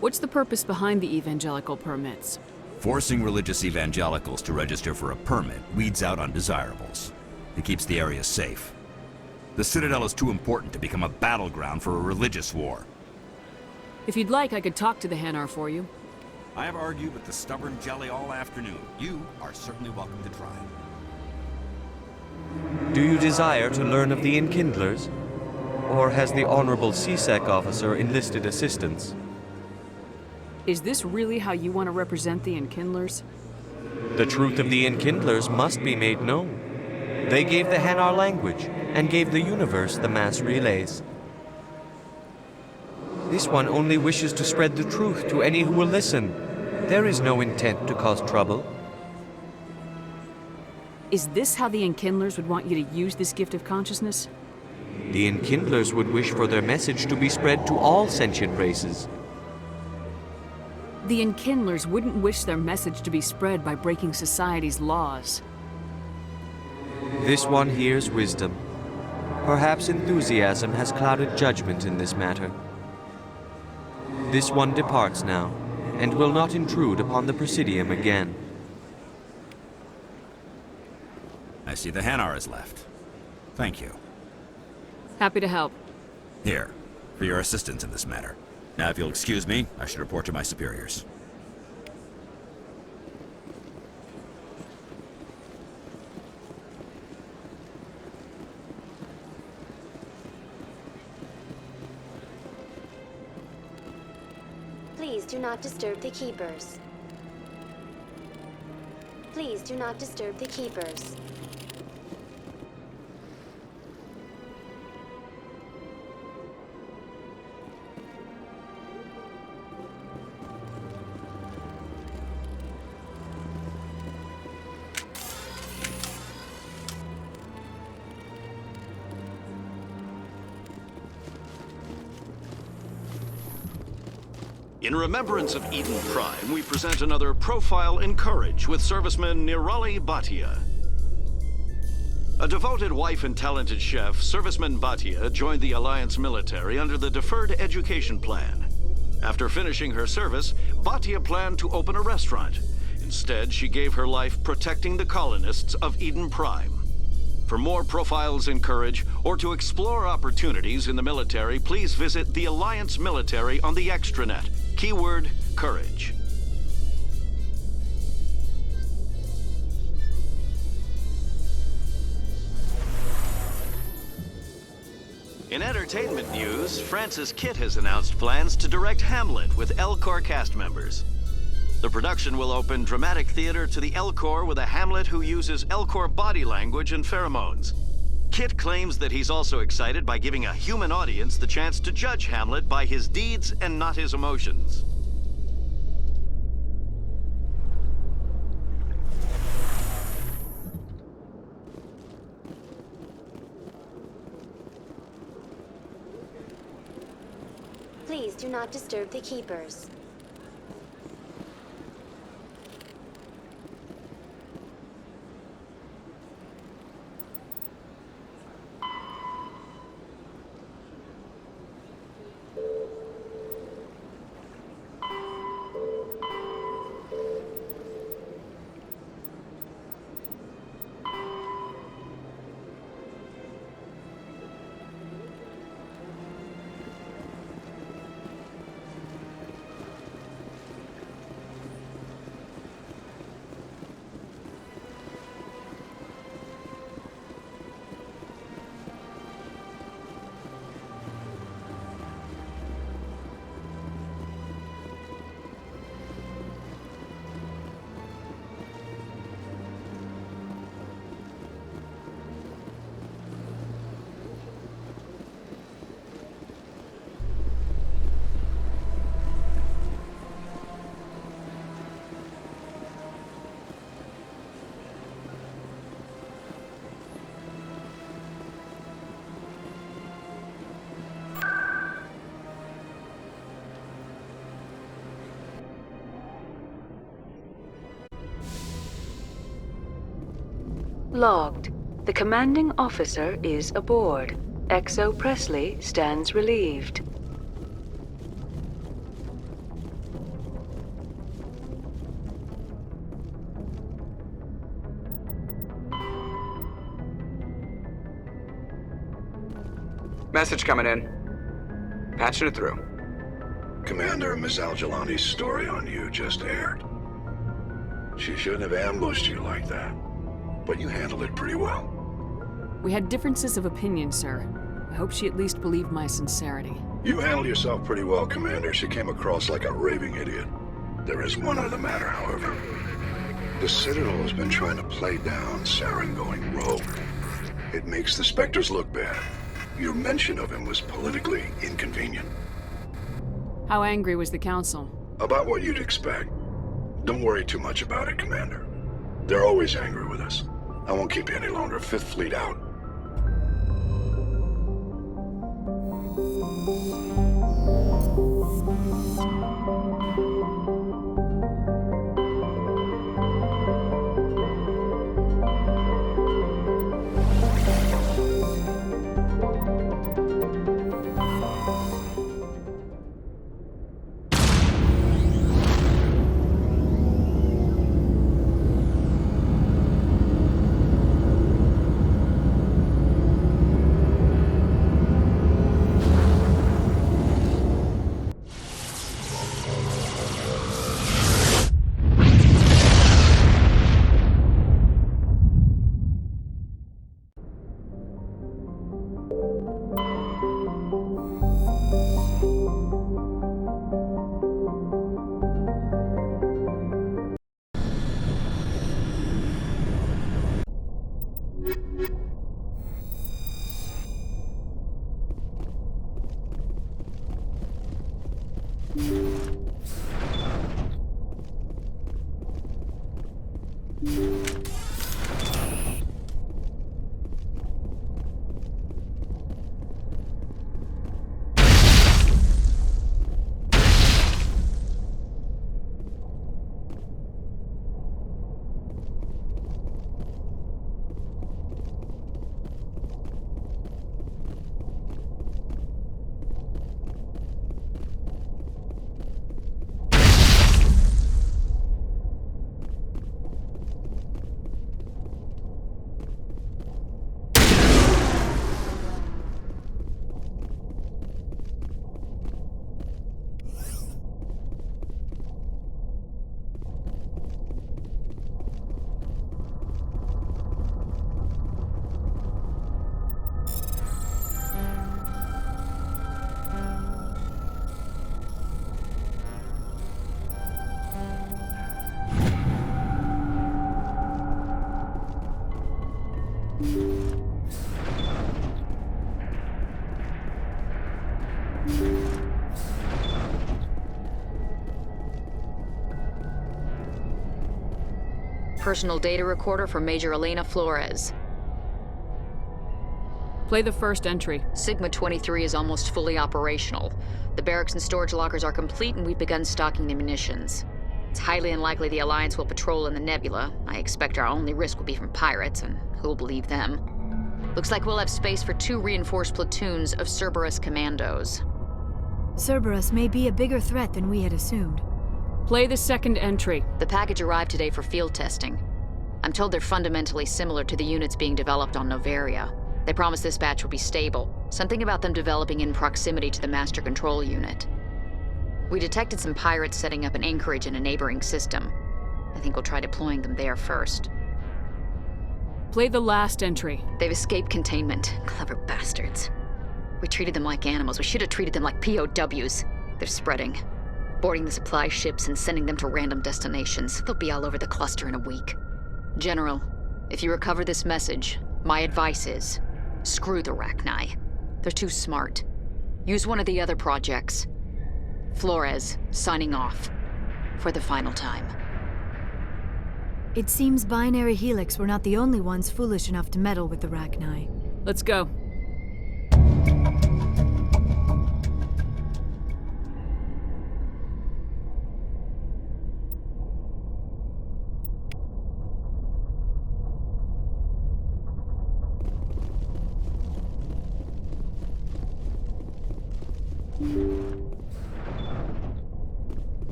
What's the purpose behind the evangelical permits? Forcing religious evangelicals to register for a permit weeds out undesirables. It keeps the area safe. The Citadel is too important to become a battleground for a religious war. If you'd like, I could talk to the Hanar for you. I have argued with the stubborn jelly all afternoon. You are certainly welcome to try. Do you desire to learn of the enkindlers? Or has the Honorable CSEC officer enlisted assistance? Is this really how you want to represent the enkindlers? The truth of the enkindlers must be made known. They gave the Hanar language, and gave the universe the mass relays. This one only wishes to spread the truth to any who will listen. There is no intent to cause trouble. Is this how the enkindlers would want you to use this gift of consciousness? The enkindlers would wish for their message to be spread to all sentient races. The enkindlers wouldn't wish their message to be spread by breaking society's laws. This one hears wisdom. Perhaps enthusiasm has clouded judgment in this matter. This one departs now, and will not intrude upon the Presidium again. I see the Hanar is left. Thank you. Happy to help. Here, for your assistance in this matter. Now, if you'll excuse me, I should report to my superiors. Please do not disturb the keepers. Please do not disturb the keepers. In remembrance of Eden Prime, we present another Profile in Courage with serviceman Nirali Bhatia. A devoted wife and talented chef, serviceman Bhatia joined the Alliance military under the Deferred Education Plan. After finishing her service, Bhatia planned to open a restaurant. Instead, she gave her life protecting the colonists of Eden Prime. For more Profiles in Courage, or to explore opportunities in the military, please visit the Alliance Military on the extranet. Keyword, Courage. In entertainment news, Francis Kitt has announced plans to direct Hamlet with L-Corps cast members. The production will open dramatic theater to the L-Corps with a Hamlet who uses L-Corps body language and pheromones. Kitt claims that he's also excited by giving a human audience the chance to judge Hamlet by his deeds and not his emotions. Please do not disturb the keepers. Logged. The commanding officer is aboard. XO Presley stands relieved. Message coming in. Patching it through. Commander, Miss Al-Jalani's story on you just aired. She shouldn't have ambushed you like that, but you handled it pretty well. We had differences of opinion, sir. I hope she at least believed my sincerity. You handled yourself pretty well, Commander. She came across like a raving idiot. There is one other matter, however. The Citadel has been trying to play down Saren going rogue. It makes the Spectres look bad. Your mention of him was politically inconvenient. How angry was the Council? About what you'd expect. Don't worry too much about it, Commander. They're always angry with us. I won't keep you any longer. Fifth Fleet out. Personal data recorder for Major Elena Flores. Play the first entry. Sigma 23 is almost fully operational. The barracks and storage lockers are complete, and we've begun stocking the munitions. It's highly unlikely the Alliance will patrol in the nebula. I expect our only risk will be from pirates, and who'll believe them? Looks like we'll have space for 2 reinforced platoons of Cerberus commandos. Cerberus may be a bigger threat than we had assumed. Play the second entry. The package arrived today for field testing. I'm told they're fundamentally similar to the units being developed on Novaria. They promise this batch will be stable. Something about them developing in proximity to the master control unit. We detected some pirates setting up an anchorage in a neighboring system. I think we'll try deploying them there first. Play the last entry. They've escaped containment. Clever bastards. We treated them like animals. We should have treated them like POWs. They're spreading. Boarding the supply ships and sending them to random destinations. They'll be all over the cluster in a week. General, if you recover this message, my advice is, screw the Rachni. They're too smart. Use one of the other projects. Flores, signing off. For the final time. It seems Binary Helix were not the only ones foolish enough to meddle with the Rachni. Let's go.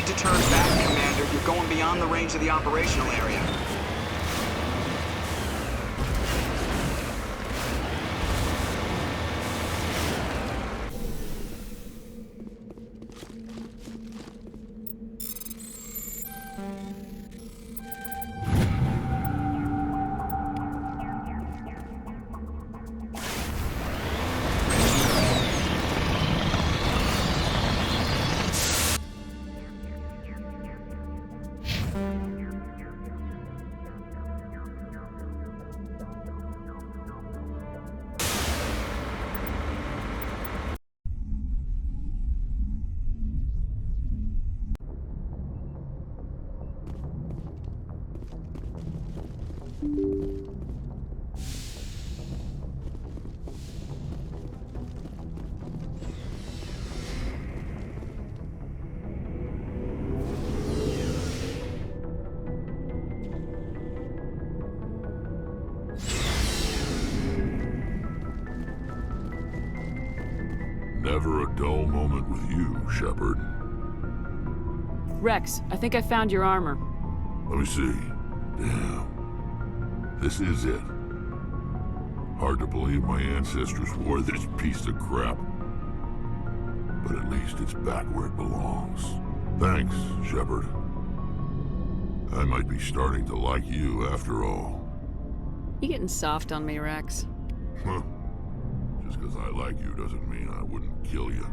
need to turn back, Commander. You're going beyond the range of the operational area. Never a dull moment with you, Shepard. Rex, I think I found your armor. Let me see. Damn. This is it. Hard to believe my ancestors wore this piece of crap. But at least it's back where it belongs. Thanks, Shepard. I might be starting to like you after all. You getting soft on me, Rex? Huh. Just because I like you doesn't mean I wouldn't kill you.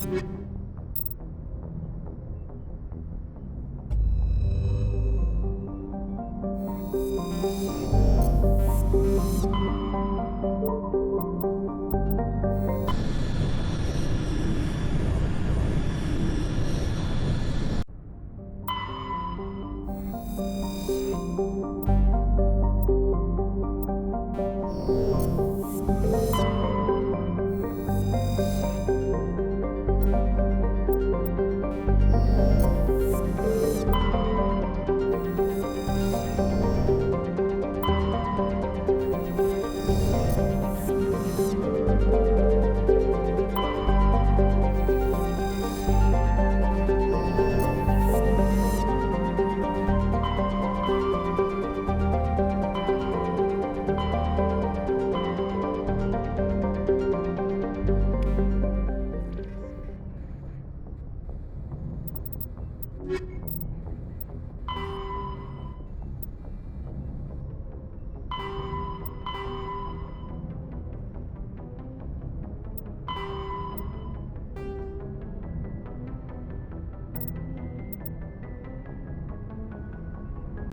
Upscaled.